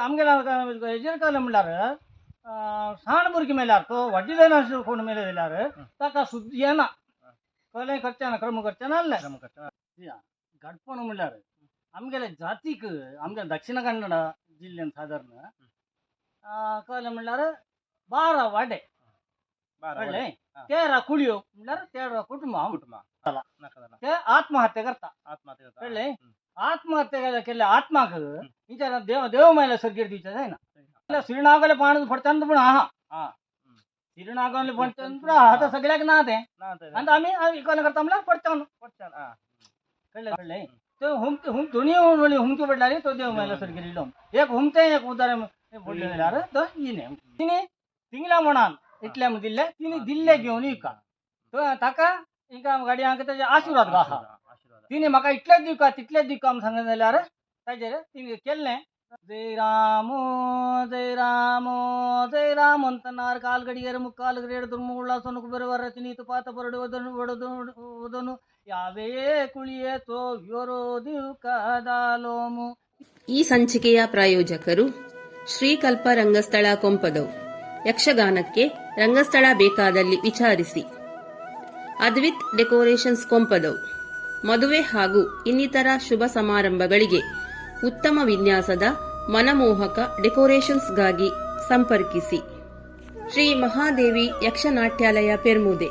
आमगे एजरकाल म्हणल्यार साण भुरगे मेल्यार तो व्हडली जायना कोण मेले जाल्यार ताका सुद्दां येना कळ्ळें करचेना क्रम करचेना जालें घडपण म्हणल्यार आमगेल्या जातीक आमच्या दक्षिण कन्नड जिल्ह्यान सादारण कळ्ळें म्हणल्यार 12 वाडे कळ्ळें 13 कुळयो म्हणल्यार 13 कुटुंब ते आत्महत्या करता कळ्ळें आत्महत्या केल्या आत्माक विचार देव मायला सर्गेर दिवचे जायना श्रीनागाले पाण पडच्यान पूण आहा श्रीनागाले पडच्यान पूण आहा तर सगळ्याक ना तें आनी आमी इकॉन करता म्हणल्यार पडच्यान कळ्ळें तो दोनी हुमकी पडल्यार तो देव मायला सर्गेर इलो एक हुमतें एक उदाहरण पडलें जाल्यार तो इने तिने तिंगल्या म्हणान इतल्या दिल्ले तिने दिल्ले घेवन विका तो ताका हिंका गाडयांक तेजे आशिर्वाद आहा तिने म्हाका इतलेच दिवका तितलेच दिवका म्हण सांगलें जाल्यार ताजेर तिने केल्लें जय राम जय राम जय राम अंतनार काल गडियेर मुक्काल गडियेर दुर्मुळा सोनुक बरोबर तिनी तुपात परडे वदनु ಯಾವೇ ಕುಳಿಯೇತೋ ವಿರೋಧಿಯುಕದಾಲೋಮು. ಈ ಸಂಚಿಕೆಯ ಪ್ರಾಯೋಜಕರು ಶ್ರೀಕಲ್ಪ ರಂಗಸ್ಥಳ ಕೊಂಪದವು. ಯಕ್ಷಗಾನಕ್ಕೆ ರಂಗಸ್ಥಳ ಬೇಕಾದಲ್ಲಿ ವಿಚಾರಿಸಿ. ಅದ್ವಿತ್ ಡೆಕೋರೇಷನ್ಸ್ ಕೊಂಪದವು. ಮದುವೆ ಹಾಗೂ ಇನ್ನಿತರ ಶುಭ ಸಮಾರಂಭಗಳಿಗೆ ಉತ್ತಮ ವಿನ್ಯಾಸದ ಮನಮೋಹಕ ಡೆಕೋರೇಷನ್ಸ್ಗಾಗಿ ಸಂಪರ್ಕಿಸಿ. ಶ್ರೀ ಮಹಾದೇವಿ ಯಕ್ಷನಾಟ್ಯಾಲಯ ಪೆರ್ಮುದೆ,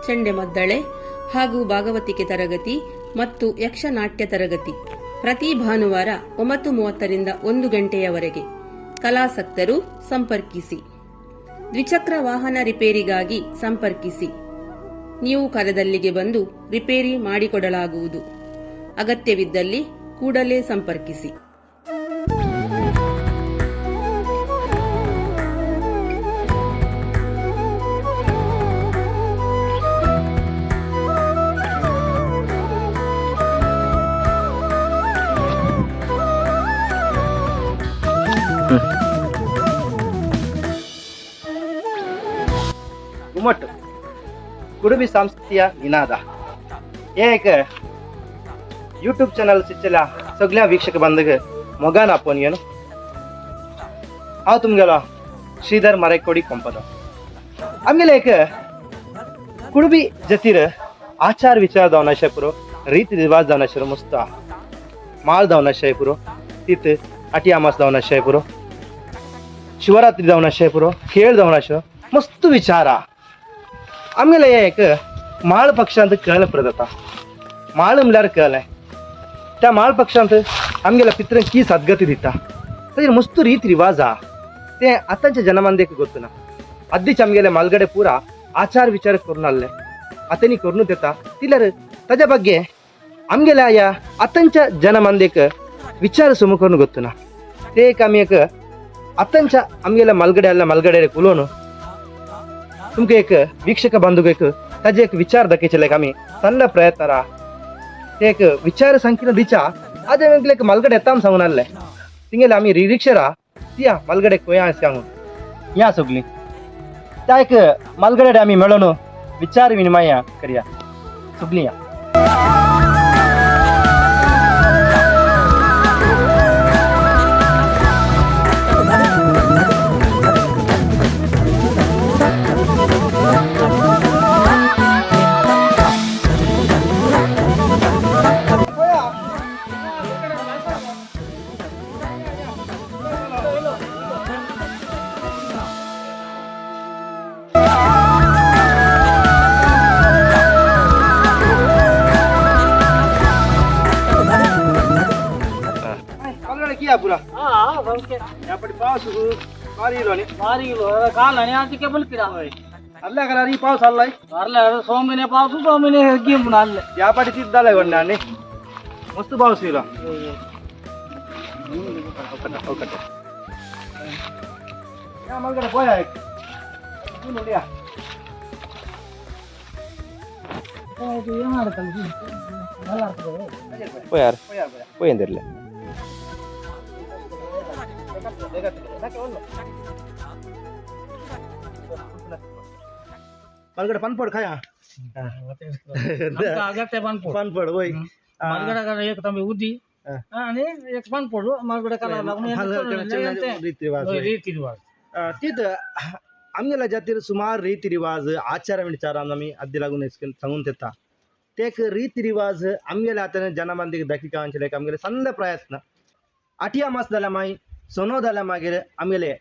ಚೆಂಡೆಮದ್ದಳೆ ಹಾಗೂ ಭಾಗವತಿಕೆ ತರಗತಿ ಮತ್ತು ಯಕ್ಷನಾಟ್ಯ ತರಗತಿ ಪ್ರತಿ ಭಾನುವಾರ 9:30ರಿಂದ 1 ಗಂಟೆಯವರೆಗೆ. ಕಲಾಸಕ್ತರು ಸಂಪರ್ಕಿಸಿ. ದ್ವಿಚಕ್ರ ವಾಹನ ರಿಪೇರಿಗಾಗಿ ಸಂಪರ್ಕಿಸಿ. ನೀವು ಕರೆದಲ್ಲಿಗೆ ಬಂದು ರಿಪೇರಿ ಮಾಡಿಕೊಡಲಾಗುವುದು. ಅಗತ್ಯವಿದ್ದಲ್ಲಿ ಕೂಡಲೇ ಸಂಪರ್ಕಿಸಿ. घुमट कुडबी सांस्कृतिक निनाद हे एक यूट्यूब चॅनल सिच्चल्या सगळ्या वीक्षक बांधक मोगान आपण येन हांव तुमगेलो श्रीधर मरेकोडी ಕೊಂಪದ आमगेले एक कुडबी जतीर आचार विचार जावन अशें पुरो रीत रिवाज जावन अशें मस्त माळ जावन अशें पुरो तीत आटी अमास जावन अशें पुरो शिवरात्री जावन अशें पुरो खेळ जावन अशें मस्त विचार आमगेले एक माळ पक्षांत कळ्ळें परत जाता माळ म्हणल्यार कळ्ळें त्या माळ पक्षांत आमगेल्या पितरांक की सद्गती दिता ताजेर मस्त रीत रिवाज आहा तें आतांच्या जनमांदेक ಗೊತ್ತು आदींचे आमगेले मालगडे पुरा आचार विचार करून आसले आतांनी करूनच येता तिल्यार ताज्या ಬಗ್ಗೆ आमगेल्या ह्या आतांच्या जनमांदेक विचार समू करून ಗೊತ್ತು ते एक आमी एक आतांच्या आमगेल्या मालगडे आसल्या मालगड्याक उलोवन तुमकां एक वीक्षक बांधूक एक ताजे एक विचार दाखयचे आमी सಣ್ಣ प्रयत्न ते एक विचार सांगितलं दिच्या आज एक मालगडे येता म्हूण सांगून आसले तिंगेले आमी रिक्षार या मालगडे खंय सांगून या सगळीं त्या एक मालगड्याक आमी मेळोन विचार विनिमय करया सगळीं या पूरा यापडी पाऊस मारी काल आणि आज केबल किरा अल्ला करारी पाऊस आलाय अरला सोमने पाऊस सोमने गेम आले यापडी तीच झालाय गंडाने मस्त पाऊस येला या मलगडे पोया एक तू नोडिया पोयार पोयंदिरले मालगडे पानपड खाया पनपड पानपड वय मालगडा एक तमे उदी आणि एक पान पडू मागडे करायला लागून रीतिरिवाज रीतिरिवाज तिथं आमगेला जातीर सुमार रीतिरिवाज आचार विचार आम्ही अद्दी लागून सांगून देता ते एक रीतिरिवाज आमगेला आता जनमांदिक दाखिका लेक आमगेले सಣ್ಣ प्रयत्न आठिया मास जाला माई सोनो जाला मागीर आमगेले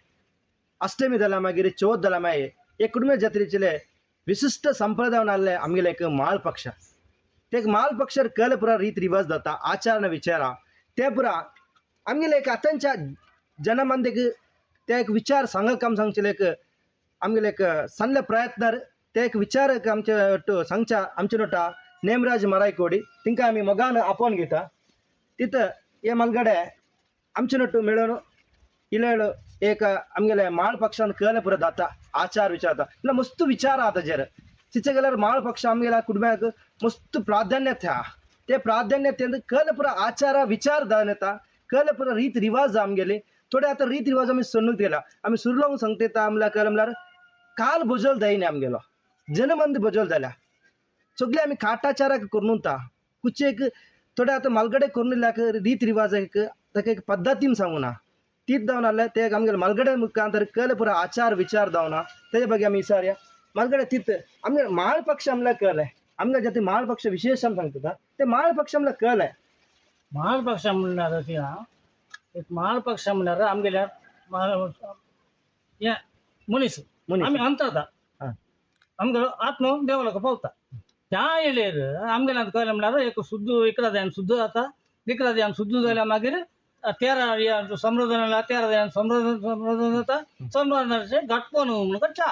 अष्टमी जाला मागीर चौथ जाला माई एक कुटुंब जात्रेचे विशिष्ट संप्रदाय आमगेले एक माळ पक्ष ते एक माळ पक्षार कल पुरा रीत रिवाज जाता आचार विचार ते पुरा आमगेले एक आतांच्या जनमांदिक ते एक विचार सांग काम सांगचे एक आमगेले एक सಣ್ಣ प्रयत्न ते एक विचार आमच्या ಒಟ್ಟು सांगच्या आमच्या नोटा नेमराज मरायकोडी तिंका आम्ही मगान आपोवन घेता तिथं हे मलगडे आमच्या नोटू मिळून इलेळ एक आमगेले माळ पक्षान कल पुरा जाता आचार विचार जाता मस्त विचार आता जर तिचे गेल्यार माळ पक्ष आमगेला कुटुंबाक मस्त प्राधान्यता ते प्राधान्यते कल पुरा आचार विचार दानता कल पुरा रीत रिवाज आमगेले थोडे आता रीत रिवाज आम्ही सणूक दिला आम्ही सुरलोंग सांगते आमला कल म्हणल्यार काल बजल जाईने आमगेलो जनमंद बजल जाल्या सगळे आम्ही काटाचार करून कुचेक थोडे आता मलगडे करून रीत रिवाज एक पद्धतीन सांगूना तीच जावन आले ते आमगे मलगडे मुखांतर कल पुरा आचार विचार जावना तेजे ಬಗ್ಗೆ आम्ही विचारया मलगडे तीत आमगे माळ पक्ष आमला कल आहे आमगे जाती माळ पक्ष विशेष सांगता ते माळ पक्ष आमला कल आहे माळ पक्ष म्हणल्यार एक माळ पक्ष म्हणल्यार आमगेल्या या मनीस आम्ही अंतरता आमगे आत्म देवाला पावता त्या येळेर आमगेला कळलं म्हणल्यार एक शुद्ध इकरा जायन शुद्ध जाता इकरा जायन शुद्ध जाल्या मागीर 13 संवर्धनाला 13 संवर्धन जाता संवर्धनाचे घटपण म्हणून करचा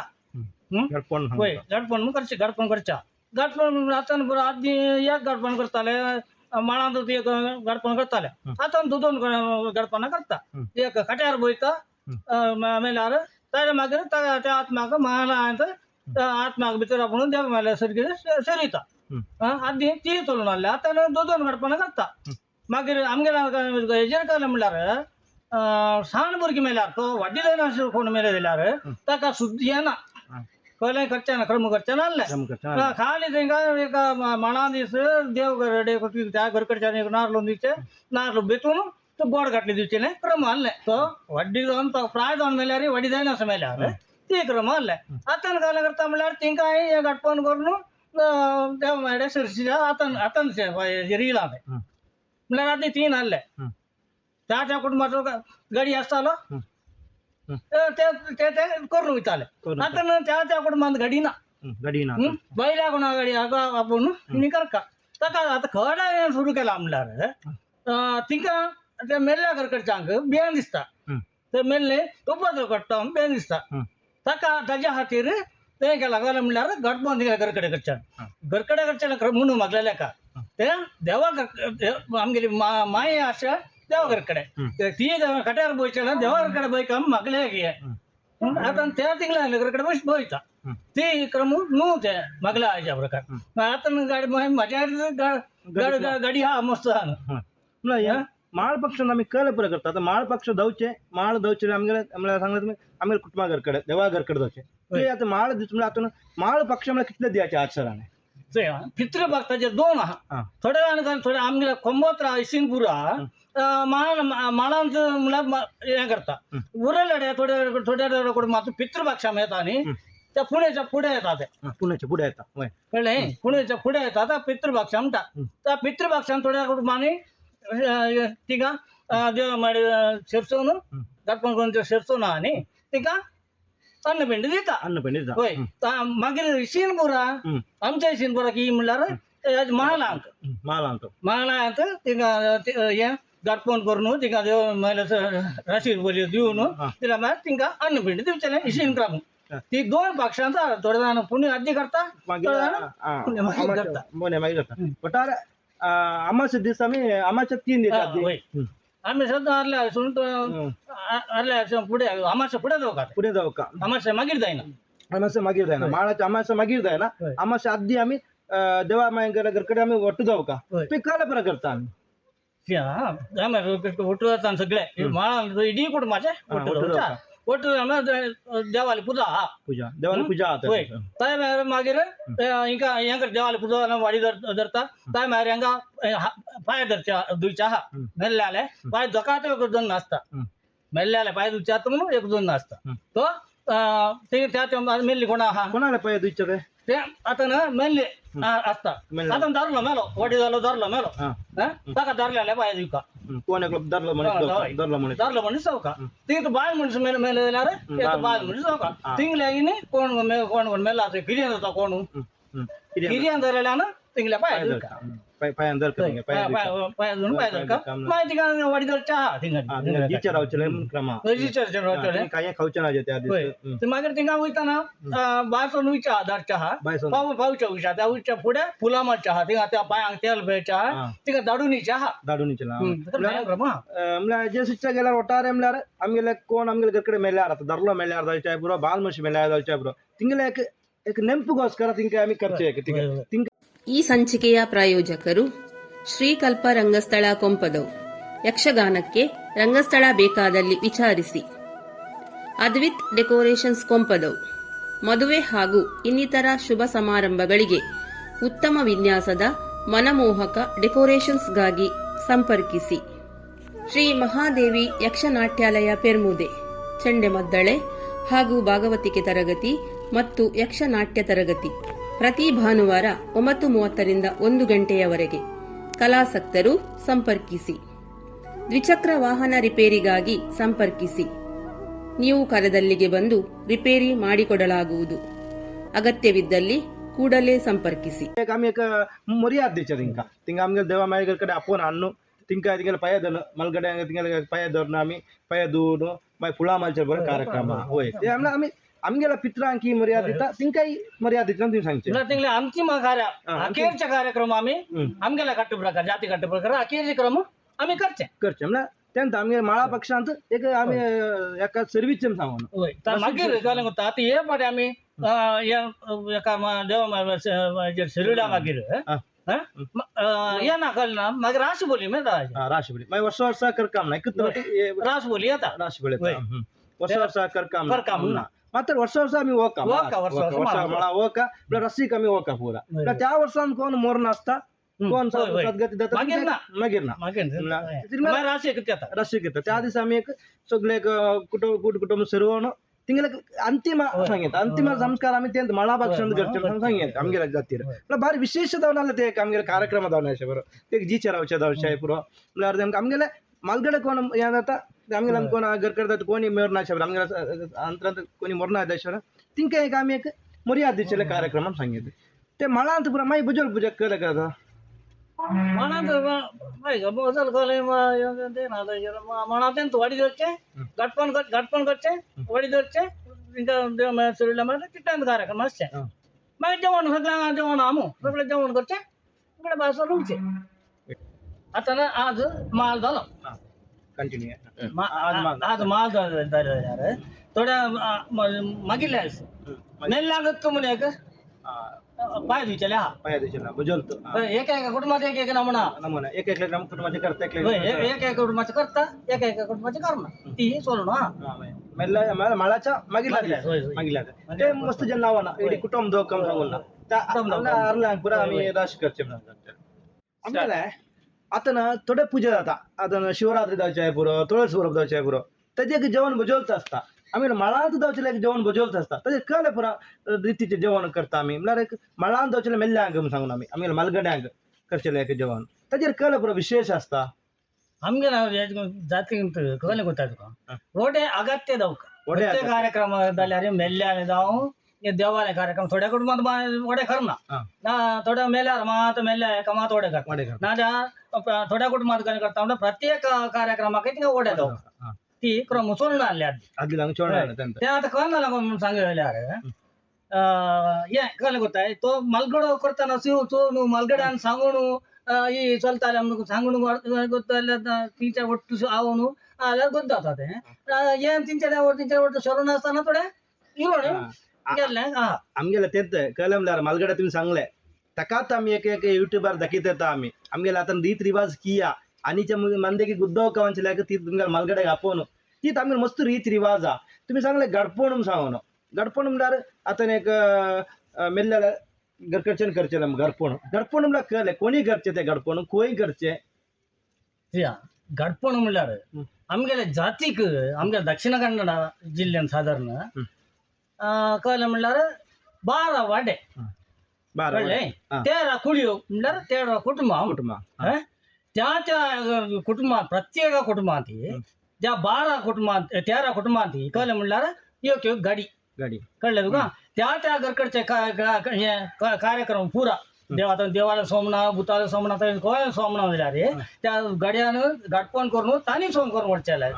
होय घटपण म्हणून करचे घटपण करचा घटपण आता बरं आधी एक घटपण करताले माळांत एक घटपण करताले आता दोन घटपण करता एक खट्यार बोयता मेल्यार ताज्या मागीर त्या आत्म्याक माळा आत्म्याक भितर आपण देव मेल्या सरकी सेरिता आधी ती चलून आले आता दोन घटपण करता मागीर आमगेला हेजेर केलें म्हणल्यार साण भुरगीं मेल्यार तो व्हड्डी जायना कोण मेले जाल्यार ताका शुद्ध येना कळ्ळें करचें ना क्रम करचें नासलें खाली तांकां एक माणा दीस देव रेडे त्या घरकडच्यान एक नारलो दिवचे नारलो बेतून तो गोड घातले दिवचे न्ही क्रम आहलें तो व्हड्डी जावन तो प्राय जावन मेल्यार व्हड्डी जायना असो मेल्यार ती क्रम आहलें आतां कालें करता म्हणल्यार तांकां हे घटपण करून देव मेळ्ळे सरशीच्या आतां रिला म्हणल्यार आतां तीन आहले त्या कुटुंबाचो गडी आसतालो ते करून वयताले आतां त्या कुटुंबांत गडी ना बैल्या कोणा गाडी आपूण निकरका ताका आतां खडे सुरू केला म्हणल्यार तिंकां त्या मेल्ल्या घरकडच्यांक बेन दिसता ते मेल्ले उपद्रव करता बेन दिसता ताका ताज्या खातीर तें केला काय म्हणल्यार घटपण दिला घरकडे कडच्यान म्हणून मागलेले का ते देवा आमगेली माय आशा देवा घरकडे ती कट्यार बोयच्या देवा घरकडे बोयका मागले की आतां त्या तिंगल्या घरकडे बोयता ती क्रम न्हू ते मागल्या हाच्या प्रकार आतां गाडी म्हाज्या गाडी हा मस्त हा माळ पक्षान आम्ही कल पुरा करता आता माळ पक्ष दवचे माळ दवचे आमगेले म्हणल्यार सांगले तुमी आमगे कुटुंबा घरकडे देवा घरकडे दवचे ते आता माळ दिस म्हणल्यार आतां माळ पक्ष म्हणल्यार कितले दियाचे आचारान पितृ भक्ताचे दोन आहा थोडे जाण थोडे आमगे खोंबोत्रा इसिनपुरा माळांच म्हणल्यार हे करता उरले थोडे कोण मात पितृपक्षा मेळटा न्ही त्या पुणेच्या फुडें येता ते पुण्याच्या फुडें येता कळ्ळें पुणेच्या फुडें येता त्या पितृपक्षा म्हणटा त्या पितृपक्षान थोड्या कुटुंबांनी तिका देव माडी शिरसोवन घटपण करून शिरसोवन आहा न्ही तिका अन्नपिंड दिता होय मागीर इसिनपुरा आमच्या इसिनपुरा की म्हणल्यार महालांत तिका हे घटपण करून तिका देव मागीर राशी बोली दिवन तिला मागीर तिका अन्नपिंड दिवचें इसिनक्राम ती दोन पक्षांचा थोडे जाण पुण्य आदी करता थोडे जाण मागीर करता पटार अमावास्या दिस आम्ही अमावास्या 3 दीस आम्ही सद्दां आरल्या फुडें अमावास्या फुडें जावं का अमावास्या मागीर जायना माळाच्या अमावास्या मागीर जायना अमावास्या आदी आम्ही देवा मागीर घरकडे आम्ही वट्टू जावं का ते काल बरं करता आम्ही वट्टू जाता सगळे माळा इडी कुटुंबाचे ಒಟ್ಟು देवाली पूजा हा पूजा देवाला पूजा आता होय ताय मागीर इंका हेंका देवाली पूजा वाडी धरता ताय मागीर हेंका पाय धरच्या दुयच्या हा मेल्ल्याले पाय जकात एक दोन नासता मेल्ल्याले पाय दुयच्या म्हणून एक दोन नासता तो ते त्या मेल्ली कोणा हा कोणाला पाय दुयच्या काय ते आता ना मेल्ली असता आता धरलो मेलो वडी झालो धरलो मेलो ताका धरलेले पाय दुका कोणाला धरलं म्हणे धरलं म्हणे चौका ते बाय मनुष्य मेले जाणार बाय मनुष्य चौका तिंगल्या कोण मेला गिरियन होता कोण गिरियन धरलेला ना तिंगल्या पाय दुका पाय अंदर करेंगे पाय धरका माहिती का वडीदर चहा तिंगा विचारावचे क्रम काय खाऊचे ना त्या ते मागीर तिंगा वयताना बायसोन विचार दार चहा पावच्या उशा त्या उच्या पुढे फुलामा चहा तिंगा त्या पायांक तेल बे चहा तिंगा दाडूनी चहा जे सुच्चा गेल्यार ಒಟ್ಟಾರೆ ಎಂಲಾರ ಆಮೇಲೆ ಕೋನ್ ಆಮೇಲೆ ಗರ್ಕಡೆ ಮೇಲಾರ ದರ್ಲ ಮೇಲಾರ ದಲ್ಚಾಯ ಪುರ ಬಾಲ್ ಮಶಿ ಮೇಲಾರ ದಲ್ಚಾಯ ಪುರ ತಿಂಗಳ एक ನೆಂಪುಗೋಸ್ಕರ ತಿಂಕ ಆಮಿ ಖರ್ಚೆ ತಿಂಕ ಈ ಸಂಚಿಕೆಯ ಪ್ರಾಯೋಜಕರು ಶ್ರೀಕಲ್ಪ ರಂಗಸ್ಥಳ ಕೊಂಪದವು. ಯಕ್ಷಗಾನಕ್ಕೆ ರಂಗಸ್ಥಳ ಬೇಕಾದಲ್ಲಿ ವಿಚಾರಿಸಿ. ಅದ್ವಿತ್ ಡೆಕೋರೇಷನ್ಸ್ ಕೊಂಪದವು. ಮದುವೆ ಹಾಗೂ ಇನ್ನಿತರ ಶುಭ ಸಮಾರಂಭಗಳಿಗೆ ಉತ್ತಮ ವಿನ್ಯಾಸದ ಮನಮೋಹಕ ಡೆಕೋರೇಷನ್ಸ್ಗಾಗಿ ಸಂಪರ್ಕಿಸಿ. ಶ್ರೀ ಮಹಾದೇವಿ ಯಕ್ಷನಾಟ್ಯಾಲಯ ಪೆರ್ಮುದೆ, ಚಂಡೆಮದ್ದಳೆ ಹಾಗೂ ಭಾಗವತಿಕೆ ತರಗತಿ ಮತ್ತು ಯಕ್ಷನಾಟ್ಯ ತರಗತಿ ಪ್ರತಿ ಭಾನುವಾರ 9:30ರಿಂದ 1 ಗಂಟೆಯವರೆಗೆ. ಕಲಾಸಕ್ತರು ಸಂಪರ್ಕಿಸಿ. ದ್ವಿಚಕ್ರ ವಾಹನ ರಿಪೇರಿಗಾಗಿ ಸಂಪರ್ಕಿಸಿ. ನೀವು ಕರೆದಲ್ಲಿಗೆ ಬಂದು ರಿಪೇರಿ ಮಾಡಿಕೊಡಲಾಗುವುದು. ಅಗತ್ಯವಿದ್ದಲ್ಲಿ ಕೂಡಲೇ ಸಂಪರ್ಕಿಸಿ. आम्ही एक मर्याद द्यायच्या तिंका आमगे देवा मायकडे आपण आणू तिंका तिंगेला पाय धरून मलगडे तिंगेला पाय धरून आम्ही पाय धुवून माय फुला मालचे बरं कार्यक्रम होय ते आम्ही आमगेला पित्रांकी मर्यादिता तिंकाई मर्यादित तुम्ही सांगते तिंगले अंतिम कार्य अखेरचे कार्यक्रम आम्ही आमगेला कट्टू प्रकार जाती कट्टू प्रकार अखेरचे क्रम आम्ही करते म्हणजे त्यांत आमगे माळा पक्षांत एक आम्ही एका सर्विसचे सांगू होय तर मागीर काय होता आता हे पाटे आम्ही एका देवा शिरोडा मागीर येना कळना मागीर राशी बोली मेळटा राशी बोली मागीर वर्सा करकाम ना रास बोली येता राशी बोली वर्सा करकाम ना मात्र वर्सा आम्ही ओका मला ओका रस्सी कमी ओका पुरा त्या वर्सान कोण मोर नासता कोण सद्गती देता मागीर ना राशी येता रस्सी घेता त्या दिवशी आम्ही एक सगळे कुटुंब सर्व तिंगेला अंतिम सांगेत अंतिम संस्कार आम्ही ते मळा पक्षांत घरचे सांगेत आमगेला जातीर भारी विशेष दावनाले ते आमगेला कार्यक्रम दावनाशे बरो ते जी चरावचे दावशे पुरो म्हळ्यार आमगेला मालगडे कोण या जाता आमगेला कोण घर करतात कोणी मेरनाशे आमगेला अंतरांत कोणी मोरना देशावर तिंका एक आम्ही एक मर्यादेचे कार्यक्रम सांगेत ते मळांत पुरा माई बुजल पूजा केलं करता मनात बदल कले मनात वडी धरचे घटपण करचे वडी धरचे शिरोडला तिथं कार्यक्रम असते मागीर जेवण सगळ्यांक जेवण आमू सगळे जेवण करचे सगळे भाषा रुचे आता ना आज माल झालो कंटिन्यू आज माल झालो यार थोड्या मागितले मेल लागत का म्हणे पाय धुयचे हा पाय दिशेला बुजलतो एक कुटुंबात एक नमुना नमुना एक कुटुंबाचे करता एक कुटुंबाचे करता एक कुटुंबाचे करणार ती सोडून हा माळाच्या मागिला ते मस्त जे नावाना इडी कुटुंब दोकम सांगून त्या अर्ल्यांक पुरा आम्ही राशी करचे आमच्याला आता ना थोडे पूजा जाता आता शिवरात्री जावचे पुरो तुळस स्वरूप जावचे पुरो त्याचे एक जेवण बुजवत असता आम्ही मळांत जावचे एक जेवण बुजवत असता त्याचे कळले पुरा रीतीचे जेवण करता आम्ही म्हळ्यार एक मळांत जावचे मेल्ल्यांक सांगून आम्ही मलगड्यांक करचेले एक जेवण ताजेर कळले पुरा विशेष असता आमगे जाती कळले ಗೊತ್ತಾ ಒಡೆ ಅಗತ್ಯ ದೌಕ ಒಡೆ ಕಾರ್ಯಕ್ರಮ ದಲ್ಲಾರೆ मेल्ल्याने जाऊ ये देवाले कार्यक्रम थोड्या कुटुंबात वडे करना ना थोड्या मेल्यार मात मेल्ल्या एका मात वडे करता ना थोड्या कुटुंबात काय करता म्हणजे प्रत्येक कार्यक्रमाक तिंगा वडे जाऊ ती क्रम सोडून आणल्या ते आता कळना लागून सांगल्यार ये कळले ಗೊತ್ತಾय तो मलगडो करताना शिव मलगड्यान सांगून ಈ ಚಲ್ತಾಲೆ ನಮ್ಗೆ ಸಂಗುಣ ಗೊತ್ತಲ್ಲ ತಿಂಚ ಒಟ್ಟು ಅವನು ಅಲ್ಲ ಗೊತ್ತಾಗ್ತದೆ ಏನ್ ತಿಂಚಡೆ ಒಟ್ಟು ಶರಣ असताना थोडे इवण गेले आमगेला तेच कळमल्यार मालगडा तुम्ही सांगले तकात आम्ही एक युट्यूबर दाखीत येता आमगेला आता रीत रिवाज किया आनीच्या मंदेकी गुद्दव कवंचल्याक ती तुमगेला मालगड्याक आपोवन ही तांबे मस्त रीत रिवाज हा तुम्ही सांगले गडपण म्हणून सांगू गडपण म्हणल्यार आता एक मेल्ल्या घरकडच्यान करचे गडपण म्हणल्यार कळले कोणी करचे ते गडपण कोई करचे या गडपण म्हणल्यार आमगेल्या जातीक आमच्या दक्षिण कन्नड जिल्ह्यान साधारण कळलं म्हणल्यार 12 वाडे कळले 13 कुळयो म्हणल्यार 13 कुटुंब त्या कुटुंबात प्रत्येक कुटुंबात त्या 12 कुटुंबात 13 कुटुंबात कळलं म्हणल्यार एक गाडी कळलं तुका त्या घरकडचे कार्यक्रम पुरा देवाला सोमना भुताला सोमना गोंयान सोमना जाल्यार त्या गाडयान गाडपण करून तांणी सोम करून वडचेले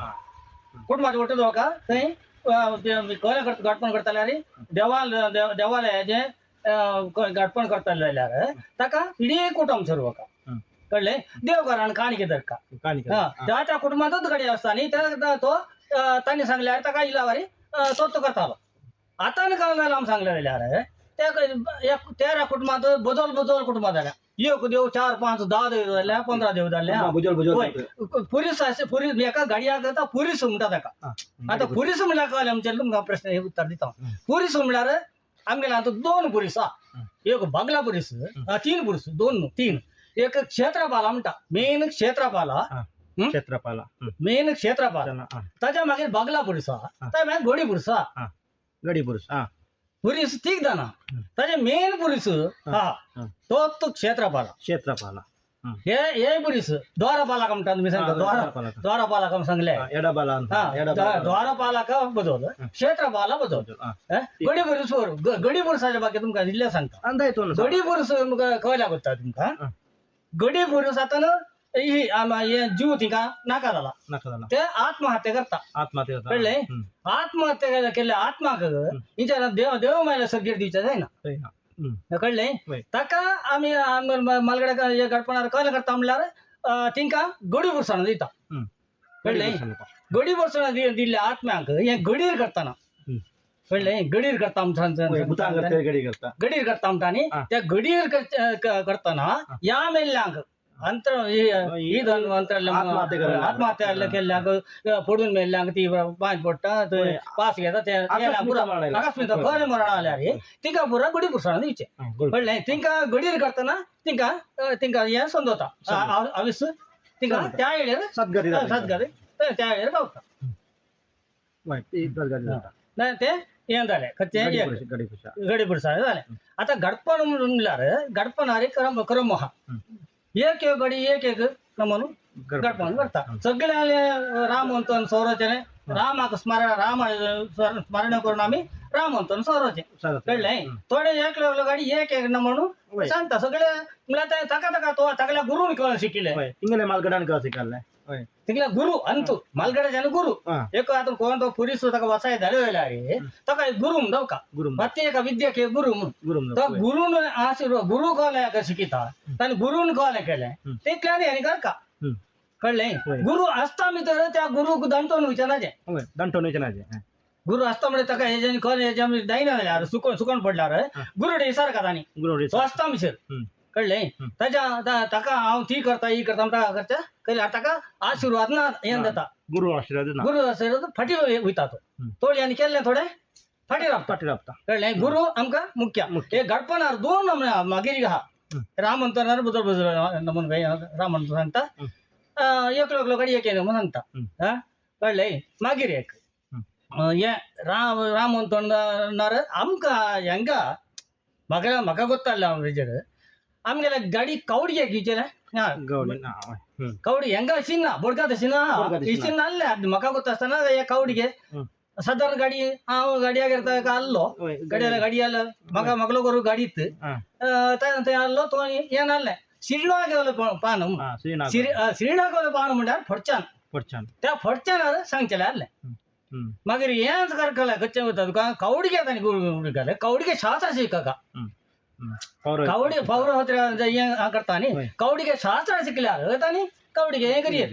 कुटुंबाचे वट्ट लोकां थंय गोंया गाडपण करताले रे देवाला जे गाडपण करताले जाल्यार ताका इडी कुटुंब सर्वका कळले देवघरान काणके धरका त्या कुटुंबातूच गाडी आसता न्ही तो तांणी सांगल्यार ताका इलावारी तो करतालो आतां काळान आमी सांगले जाल्यार त्या 13 कुटुंबात बदल कुटुंबात जाल्या एक देव 4 5 10 देव जाले 15 देव जाले पुरीस एका गाडयाक जाता पुरीस म्हणटा ताका आता पुरीस म्हणल्यार कळले आमचे तुमकां प्रश्न हे उत्तर दिता पुरीस म्हणल्यार आमगेले आतां 2 पुरीस आहा एक बागला पुरीस 3 पुरीस 2 3 एक क्षेत्रपाला म्हणटा मेन क्षेत्रपाला मेन क्षेत्रपाला ताच्या मागीर बागला पुरीस आहा ताच्या मागीर गोडी पुरीस आहा पुरीस ठीक जाना ताचे मेन पुरीस हा तो क्षेत्रपाला हे पुरीस द्वारपालक म्हणटा तुमी सांगता द्वारपालक सांगले द्वारपालक बदल क्षेत्रपाला बदल गडी पुरुसाच्या बाकी तुमकां दिल्ले सांगता गडी पुरुस कळल्या करता तुमकां गडी पुरुस आतां ही जीव थिंका नाका जाला ते आत्महत्या करता कळले आत्महत्या केल्या आत्माक हिच्या देव मायला सर्गेट दिवचे जायना कळले ताका आमी मालगड्याक गडपणार कळ्ळें करता म्हणल्यार तिंका गडी पुरसाण दिता कळले गडी पुरसाण दिल्ल्या आत्म्याक हे गडीर करतना कळले गडीर करता गडीर करता म्हणटा न्ही त्या गडीर करतना या मेल्ल्यांक अंतर आत्महत्या केल्ल्यांक पडून मेल्ल्यांक ती पांच पडटा पास घेता ते अकस्मात खरें मरण जाल्यार तिंका पुरा गडी पुरसाण दिवचे कळ्ळें तिंका गडीर करतना तिंका हें समजता आवीस तिंका त्या वेळेर सद्गती त्या वेळेर गावता ते हें जालें गडी पुरसाण जालें आतां गडपण म्हणल्यार गडपणारी क्रम आहा एक गडी एक म्हणून गडपण करता सगळे रामवंतन सौराचे रामाक स्मरण करून आमी रामवंतन सौराचे कळ्ळें थोडे एक गाडी एक म्हणून सांगता सगळे म्हणल्यार ताका तो तागल्या गुरून कळ शिकिले इंगले मालगड्यान कळ शिकले तिगल्या गुरु अंतू मालगड्याच्यान गुरु एक आतां कोण तो पुरीस ताका वसाय धाडलो जाल्यार ताका गुरू जावका प्रत्येक विद्येक गुरू तो गुरून आशिर्वाद गुरू कळ्ळें शिकिता ताणें गुरून कळ्ळें केलें तितल्यान हें करका कळ्ळें गुरू आसता भितर त्या गुरूक दंटोन विचारनाचें गुरू आसता म्हणजे ताका हेजें कळ्ळें हेजें जायना जाल्यार सुकोन पडल्यार गुरुडे विचारका तांणी तो आसता भितर कळ्ळें ताका हांव ती करता ही करता ताका करता ताका आशिर्वाद ना हें जाता गुरू आशिर्वाद फाटी वयता तो हें केल्लें थोडें फाटी रावता कळ्ळें गुरू आमकां मुख्य हे गडपणार 2 नमुने मागीर आहा रामवंतनार बदल नमून रामवंत सांगता एकलो गाडी एक म्हणून सांगता कळ्ळें मागीर एक हे रामवंतनार आमकां हेंका म्हाका गोत्तालें हेजेर आमगेल्या गाडी कावडी एक विचारलें कावडी हेंगा शिना बोडकात शिना इशिना नासले म्हाका गोत्ता आसतना हे कावडीगे साधारण गाडी हांव गाडयाक आल्लो गाडी आलो म्हाका करू गाडीत थंय आल्लो तो हें नासलें शिरडा गेलो पान शिरडा गेलो पान म्हणल्यार फडच्यान त्या फडच्यान सांगचेलें आसलें मागीर हेंच करकलें कच्चें वता तुका कावडी घेता कावडीगे शास्त्र शिकका कावडी पावर हें करता न्ही कावडीगे शास्त्र शिकल्यार तांणी कावडीगे हें करियर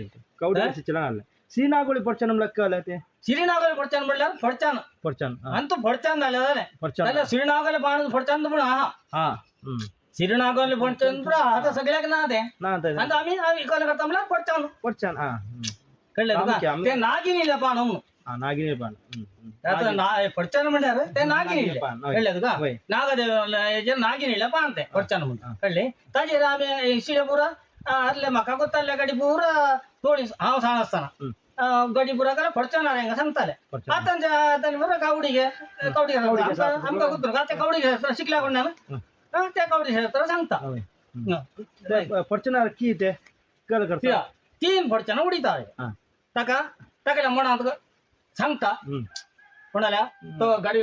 श्रीनागोळी पडच्यान म्हणल्यार कळ्ळें तें श्रीनागोळी पडच्यान म्हणल्यार फडच्यान आनी तो फडच्यान जाल्यार श्रीनागोळी पाण फडच्यान पूण आहा श्रीनागोळी फडच्यान पूण आहा सगळ्याक ना तें आतां आमी कळ्ळें करता म्हणल्यार फडच्यान कळ्ळें तुका तें नागिनीलें पान म्हणून नागिनी पान पडच्यानं म्हणल्यार ते नागिनी पान, हय. कळले तुका हय. नागदेव नागिनीला पानते पडच्यानं म्हणून कळले ताजेर आमी शिळे पुरा आदले म्हाका कोत्ताले गाडी पुरा थोडी हांव सांग आसतना गाडी पुरा करा पडच्यान हांगा सांगताले आतां बरं कावडी घे कावडी घे आमकां कुत्र ते कावडी घे शिकल्या कडल्यान त्या कावडी घे सांगता फॉर्च्युनर की ते कल करता तीन फडच्यानं उडीता हा. ताका ताका मनांत सांगता कोणाल्या तो गाडी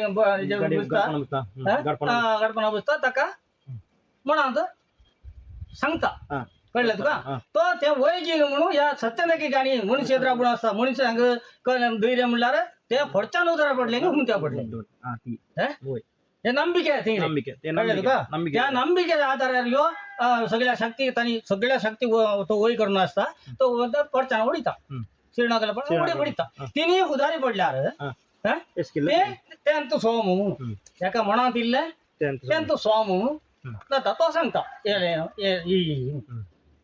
गडपणा बसता ताका मनांत सांगता कळलं तुका तो ते वैजी म्हणून या सत्यनाकी गाणी मनुष्य एद्रापूण आसता मनुष्य हांगा धैर्य म्हणल्यार ते फडच्यान उदरा पडले की हुमत्या पडले हे ನಂಬಿಕೆ त्या ನಂಬಿಕೆच्या आधारार ह्यो सगळ्या शक्ती तांणी सगळ्या शक्ती तो वय करून आसता तो पडच्यान उडीता श्रीनगरला पण उडी पडिता तिनी उदारी पडल्यार तेंत सोम म्हणून ताका मनांत इल्ले तेंत सोम म्हणून जाता तो सांगता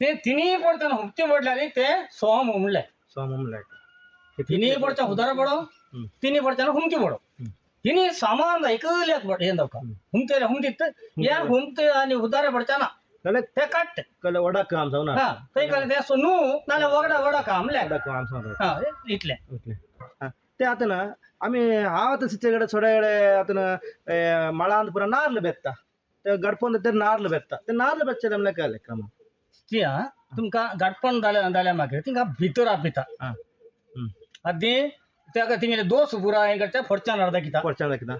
ते तिनी पडच्यान हुमती पडल्यार ते सोम म्हणले तिनी पडच्यान उदार पडो तिनी पडच्यान हुमकी पडो तिनी सामान ऐकल्यात ಏನ್ ದೌಕ ಹುಮ್ತೆಲೆ ಹುಮ್ದಿತ್ತು ಯಾ ಹುಮ್ತೆ आणि ಉದಾರ ಪಡ್ತಾನ ಕಲೆ ते काट कले वडा काम जाऊ हा ते कले ते सोनू नाले वडा कामले वडा काम सांग हा इतले ते आता ना आम्ही हावत सिचेकडे थोड्याकडे आता मळांत पुरा नार्ल बेत्ता ते गडपण ते नार्ल बेत्ता ते नार्ल बेच्चे नमले काय क्रम तिया तुमका गडपण दाल्या मागे तिंका भितर आपिता अदी त्याका तिंगले दोष पुरा हे करता फडच्यान अर्धा किता फडच्यान किता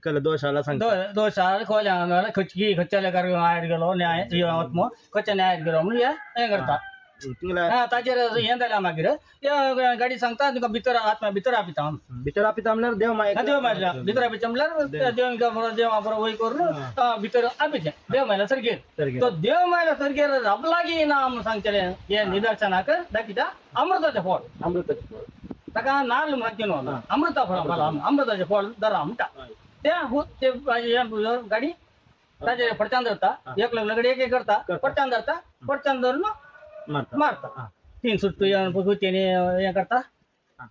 कले दोष आला सांग दोष आला खोल्या खचकी खच्च्याले कर आयर गेलो न्याय आत्म खच्च्या न्याय गेलो म्हणून हे करता तिंगला ताजेर हे जाल्या मागीर गाडी सांगता तुका भितर आत्मा भितर आपिता म्हणल्यार देव माय देव मायला भितर आपिता म्हणल्यार देवा बरोबर वय करून भितर आपितले देव मायला सरगेर तो देव मायला सरगेर रबलागी नाम सांगतले हे निदर्शनाक दाखिता अमृताचे फळ ताका नाल्ल म्हणचे न्हू अमृता फळ अमृताचे फळ दरा म्हणटा ते गाडी ताजे फडच्यान धरता एक लगडी एक करता पडच्यान धरता पडच्यान धरून मारता तीन सुट्टी तेने हे करता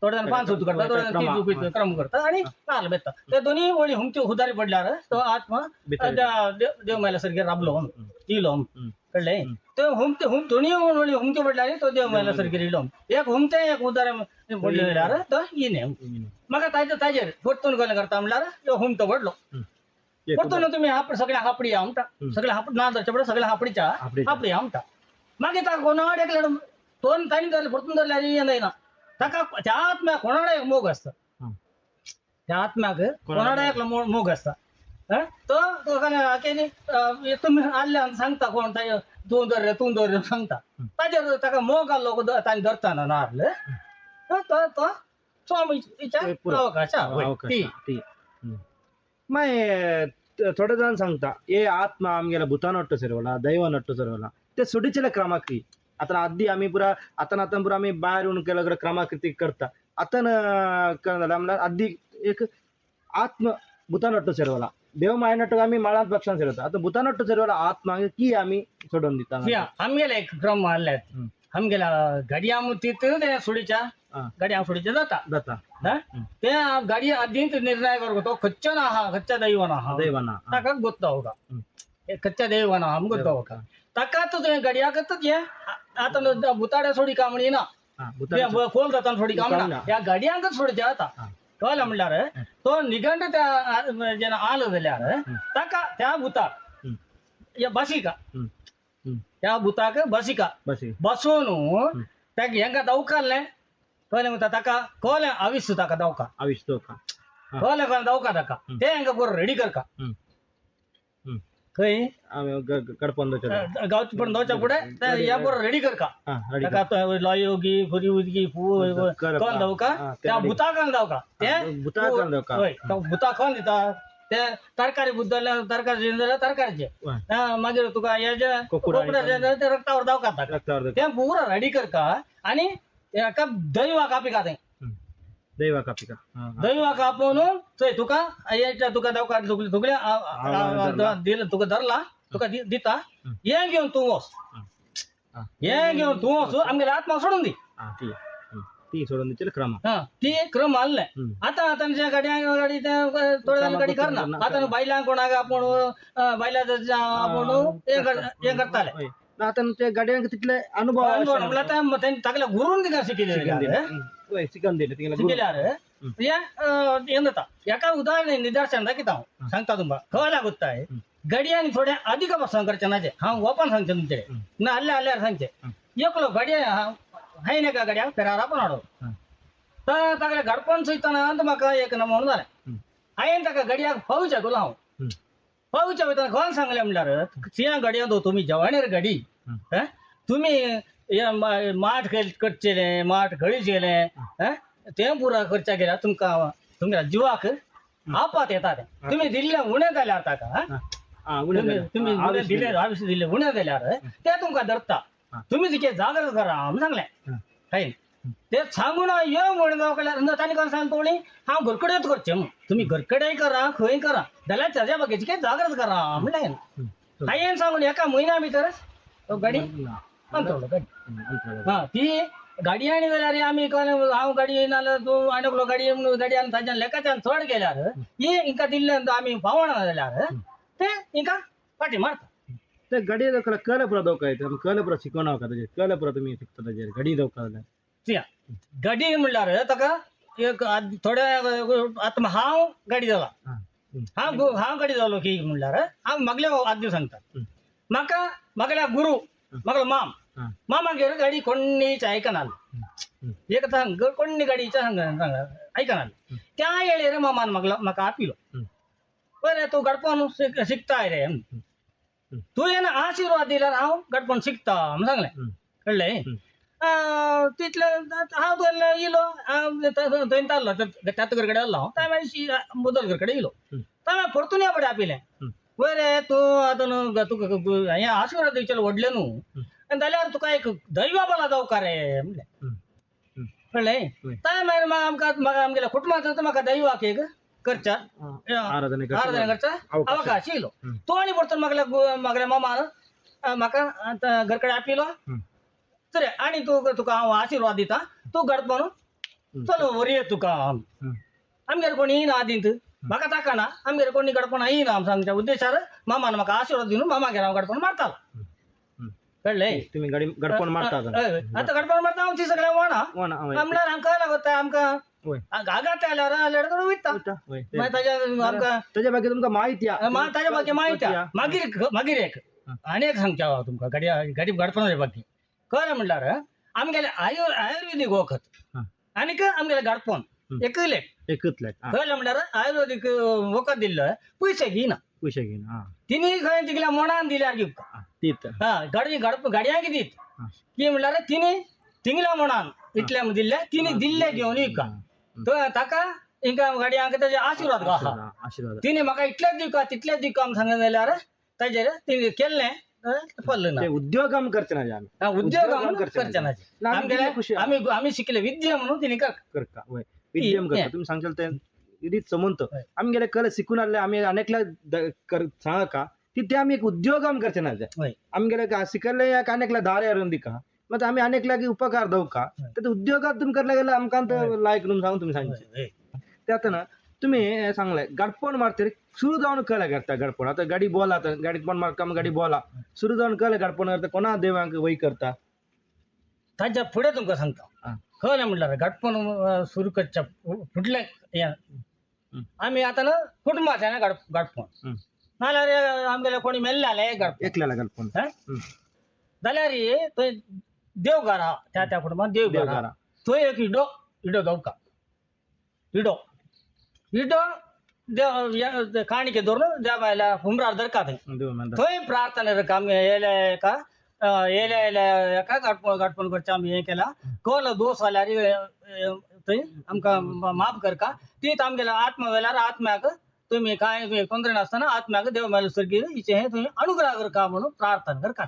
थोड्या 5 सुट्टी करता थोड्या 3 सुट्टी क्रम करता आणि नाल्ल बेत्ता ते दोन्ही वळी हुमची उदारी पडल्यार तो आत्मा देव मायला सरगे राबलो इलो कळले तो हुमते दोन्ही वळी हुमची पडल्यार तो देव मायला सरगे इलो एक हुमते एक उदार पडल्यार तो इने म्हाका ताजेर परतून कशें करता म्हणल्यार तो हुमतो पडलो परतून तुम्ही सगळ्या हापडी या म्हणटा सगळ्या हापडी ना धरचे पडे सगळ्या हापडीच्या हापडी या म्हणटा मागीर ताका कोणाड एकल्या दोन ताणी धरले परतून धरल्यार यें जायना ताका त्या आत्म्याक कोणाड एक मोग आसता त्या आत्म्याक कोणाड एक मोग आसता तो तुम्ही आल्ल्यान सांगता कोण तूं धर सांगता ताजेर ताका मोग आसलो ताणी धरताना नारले तो स्वामीच्या अवकाश माय थोडे जाण सांगता हे आत्मा आमगेला भुतान नट्टो सरवला दैवान नट्टो सरवला ते सुडीचेले क्रमाकृती आता आधी आम्ही पुरा आता पुरा आम्ही बाहेर येऊन केलं क्रमाकृती करता आता म्हणल्यार आधी एक आत्म भुतान नट्टो सरवला देव माय नट्टो आम्ही माळांत पक्षान सरवता आता भुतान नट्टो सरवला आत्मा की आम्ही सोडून दिता आमगेला एक क्रम मारल्यात आमगेला गाडया मुतीत ते सुडीच्या गाडया सुडीच्या जाता त्या गाडी आदींत निर्णय करतो तो खच्चन आहा खच्च्या दैवान ताका गोत्ता होगा खच्च्या दैवान आहा गोत्ता होगा ताका तो गाडया करतात हे आता भुताड्या सोडी कामणी ना खोल जाता सोडी कामणा या गाडयांकच सोडीच्या आता कळलं म्हणल्यार तो निगंड त्या जेन्ना आलो जाल्यार ताका त्या भुताक या बसिका त्या भुताक बसिका बसून ताका हेंका दवकारलें कळ्ळें म्हणटा ताका कळ्ळें आविश्य ताका दवका कळ्ळें दवका ताका ते हेंका बरो रेडी करका खंय गांवचे पण दोच्या फुडें या बरो रेडी करका ताका लयोगी फुरी उदगी कोण दवका त्या भुताकान दवका ते भुता कोण दिता ते तरकारी बुद्ध तरकारी तरकारीचे मागीर तुका हेजे कोकडाचे रक्तावर दवका ते पुरो रेडी करका आनी एका दैवाक आपिका ते दैवाक आपोवन थंय तुका तुका दवका तुगल्या दिला तुका धरला तुका दिता हे घेवन तूं वच हे घेवन तूं वच आमगे आत्मा सोडून दी ती सोडून द्यायची क्रम हा ती क्रम आले आता त्यांच्या गाडी थोड्या गाडी करणार आता बायला कोणाक आपण बायला आपण हे करताले आता त्या गाड्यांक तिथले अनुभव मला त्यांनी ताकल्या गुरून तिका शिकून दिले शिकल्यार ಏನಂತ ಯಾಕ ಉದಾಹರಣೆ ನಿದರ್ಶನ दाखिता सांगता तुम्हाला कळला ಗೊತ್ತಾय गडियानी थोड्या अधिक संकर्षणाचे हा ओपन सांगते तुमचे ना आल्यावर सांगते एकलो गड्या हाय नाही का गड्या फेरार आपण आडो तर तागल्या गडपण सैताना अंत म्हाका एक ना म्हणून झाला हायन ताका गड्याक पावच्या तुला हांव पावच्या वयताना कोण सांगले म्हणल्यार त्या गड्या दो तुम्ही जवानेर गडी तुम्ही माठ करचेले माठ गळीचेले ते पुरा खर्चा केला तुमच्या जिवाक आपात येतात तुम्ही दिल्ले उणे जाल्यार ताका तुम्ही दिले आयुष्य दिले उणे जाल्यार ते तुमका धरता तुम्ही तिचे जागृत करा म्हणून सांगले हाय ते सांगून ये म्हणून जावं ताणी कोण सांगतो हांव घरकडेच करचे तुम्ही घरकडेय करा खंय करा जाल्यार त्याच्या बाकीची काय जागृत करा म्हणलें हायेन सांगून एका म्हयन्या भितरच तो गाडी अंतरलो गाडी हा ती गाडी आनी जाल्यार आमी हांव गाडी नाल्यार तूं आडकलो गाडी गाडी आनी ताच्यान लेखाच्यान चड गेल्यार ही हिंका दिल्ले आमी पावना जाल्यार ते हिंका फाटी मारता ते गाडी कळ्ळें पुरो दोका येता कळ्ळें पुरो शिकोवना वका ताजेर कळ्ळें पुरो तुमी शिकता ताजेर गाडी दोका जाल्यार गाडी म्हणल्यार ताका एक थोड्या आतां हांव गाडी जाला हांव गाडी जालो की म्हणल्यार हांव मागले आदले सांगता म्हाका गुरू म्हाका मामागेर गाडी कोणीच ऐकनाल एक कोणी गाडीच्या सांगा ऐकनाल त्या येळेर मामान म्हाका आपिलो बरें तूं गडपण शिकताय रे तूं येना आशिर्वाद दिल्यार हांव गडपण शिकता म्हणून सांगलें कळ्ळें तितले हांव इलो थंय तारलो त्यात घर कडेन आसलो हांव त्या मागीर मुदल घर कडेन इलो त्या मागीर परतून ह्या कडेन आपिलें बरें तूं आतां तुका हें आशिर्वाद दिवचे व्हडले न्हू जाल्यार तुका एक दैव बला जावका रे म्हणलें कळ्ळें त्या मागीर आमकां आमगेल्या कुटुंबाचो म्हाका दैवाक एक करच्या आराधना करच्या अवकाश येयलो तो आनी परतून म्हागल्या मामान म्हाका घर कडेन आपिलो सरे आनी तुका हांव आशिर्वाद दिता तूं गडपण चलो वरय तुका आमगेर कोणी येयना आदींत म्हाका ताकाना आमगेर कोणी गडपण येयना सांगच्या उद्देशार मामान म्हाका आशिर्वाद दिवन मामागेर हांव गडपण मारतालो कळ्ळें तुम्ही गडपण मारता आता गडपण मारता हांव ती सगळ्या वणा म्हणल्यार आमकां लागता आमकां आगात आल्यार तो वयता ताच्या बाकी तुमकां म्हायती ताच्या बाकी म्हायती मागीर एक आनी एक सांगच्या तुमकां गाडी गडपणाच्या बाकी कळ्ळें म्हणल्यार आमगेले आयुर्वेदीक वखद आनीक आमगेलें गडपण एकूच कळ्ळें म्हणल्यार आयुर्वेदीक वखद दिल्लो पयशे घेयना तिनी खंय तिगल्या मनान दिल्यार घेवका गाडयांक दीत की म्हणल्यार तिनी तिंगल्या मनान इतल्या दिल्ले तिनी दिल्ले घेवन विका ताका हिंका गाडयांक तेजे आशिर्वाद आहा तिनी म्हाका इतलेच दिवका तितलेच दिवका आमी सांगलें जाल्यार ताजेर तिणी केल्लें फल्ल ना उद्योग करचे ना उद्योग करचे ना आमी शिकले विद्या म्हणून तिणी करता विद्यम करता तुम्ही सांगशाल ते इडीच समंत आमी गेले कला शिकून आले आमी अनेकला सांगा का ते आमी एक उद्योग करचे ना आमी गेले शिकले अनेकला दारे हारून दिका मग आम्ही अनेकला उपकार दऊ का तर उद्योगात तुम्ही करला गेला आमकां लायक म्हणून सांगून तुम्ही सांगचे त्यात ना तुम्ही सांगलाय गडपण मारते सुरू जाऊन कळलं करता गडपण आता गाडी बोला तर गाडीत पण मारका गाडी बोला सुरू जाऊन कळलं गडपण करता कोणा देवांक वय करता ताच्या पुढे तुमकां सांगता कळलें म्हणल्यार गडपण सुरू करच्या फुटले आमी आतां ना कुटुंबाचे ना गडपण नाल्यार आमगेले कोणी मेल्ले एकल्याला गडपण जाल्यार थंय देवघर आहा त्या कुटुंबात देवघर आहा थंय एक इडो गावका इडो देव काणिके धरून देव बायला हुमरार धरका थंय प्रार्थना काम येयले का गडपण करचे आमी हें केला कळलो दोश जाल्यार थंय आमकां माफ करका तीच आमगेल्या आत्मा वेल्यार आत्म्याक तुम्ही काय तोंदरे नासतना आत्म्याक देव मेलो सर्गी हिचे हें थंय अनुग्रह करका म्हणून प्रार्थना करका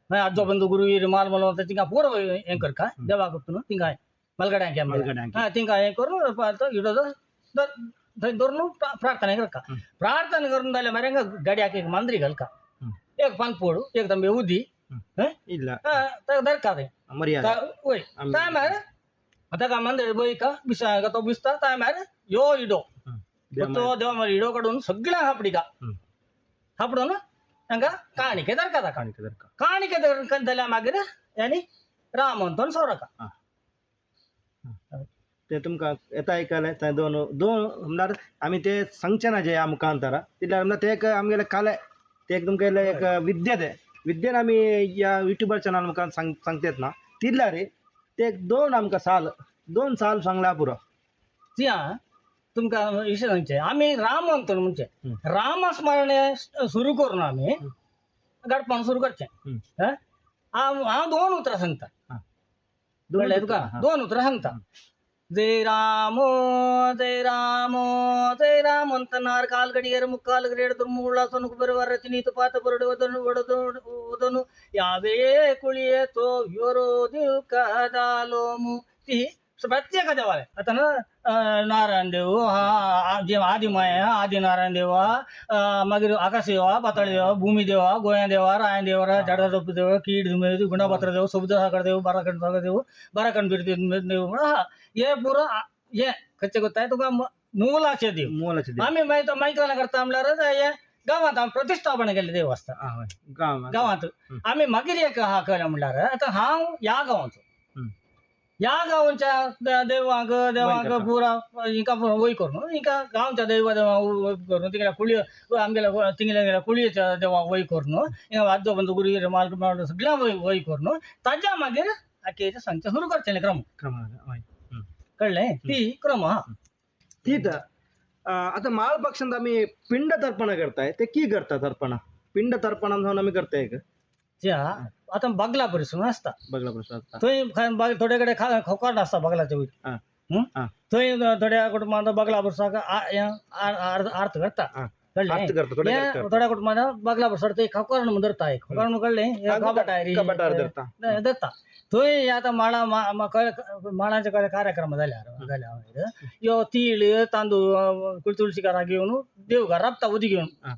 थंय आजो बंधू गुरुवीर माल म्हणून तिंका पुरो हें करका देवाक तिंका मलगड्यांक तिंका हें करून इडो थंय धरून प्रार्थना करका प्रार्थना करून जाल्यार मागीर गाडयाक एक मांद्री घालका एक पानपोड एक तांबे उदी धरका थंय वय काय आता काय मंदिर बोई का बिसा का तो बिसता ताय मारे यो इडो तो देवा मारे इडो कडून सगळ्या हापडी का हापडून हंगा काणिके दरका काणिके दरका मागीर यानी राम म्हणतो सोरका ते तुमकां येता आयकलें थंय दोन म्हणल्यार आमी ते सांगचे ना जे आमकां अंतरा तितल्या ते एक आमगेले काले ते एक तुमकां एक विद्या ते विद्येन आमी ह्या युट्यूबर चॅनल मुखार सांगतात ना तितल्या रे ते एक दोन साल सांगला पुरो तिया तुमकां विशय सांगचे आमी राम म्हणतो म्हणजे रामस्मरण सुरू करून आमी गडपण सुरू करचें हांव 2 उतरां सांगता कळ्ळें तुका 2 उतरां सांगता जय राम जय राम जय राम म्हणटनार काल गडियर मुक्काल गडेड तुर्मुळा सोनुक बरोबर रचनी तुपात बरड वदनु यावे कुळिये तो योरो देव का दालो मु ती प्रत्येक देवाले आता ना नारायण देव हा जे आदि माया आदि नारायण देवा मागीर आकाश देवा पाताळ देवा भूमी देवा गोया देवा रायन देवा झाडा रोप देव कीड गुणापात्र देव शब्द सागर देव बाराखंड सागर देव बाराखंड देव हे पुरो हे कच्चे गोताय तुका मोलाचे देव आम्ही माहिती करता म्हणल्यार हे गावात आमी प्रतिष्ठापन केले देव आसता गावात आम्ही मागीर एक हा केला म्हणल्यार आता हांव ह्या गांवाचो ह्या गांवच्या देवांक पुरा हिंका वय करून हिंका गांवच्या देवा वय करून तिकडे कुळी आमगेल्या तिंगल्या कुळयेच्या देवा वय करून हिंगा वाद्य बंद गुरी माल सगळ्या वय करून ताज्या मागीर आख्याचे सांगचे सुरू करचें क्रम कळ्ळें ती क्रम हा तीच आता माळ पक्षांत आमी पिंड तर्पण करताय ते की करता तर्पण पिंड तर्पणान जावन आमी करताय त्या आता बगला परिसून आसता बगला थंय थोडे कडेन खोकाट आसता बगलाचे वयर थंय थोड्या कुटुंबांत बगला पुरसाक आर्त करता कळ्ळें थोड्या कुटुंबांत बगला पुरसाक ते खोकारण धरता खोकारण कळ्ळें धरता थंय आतां माळांचे कार्यक्रम जाल्यार यो तीळ तांदूळ तुळशीकारां घेवन देव घरा राबता उदी घेवन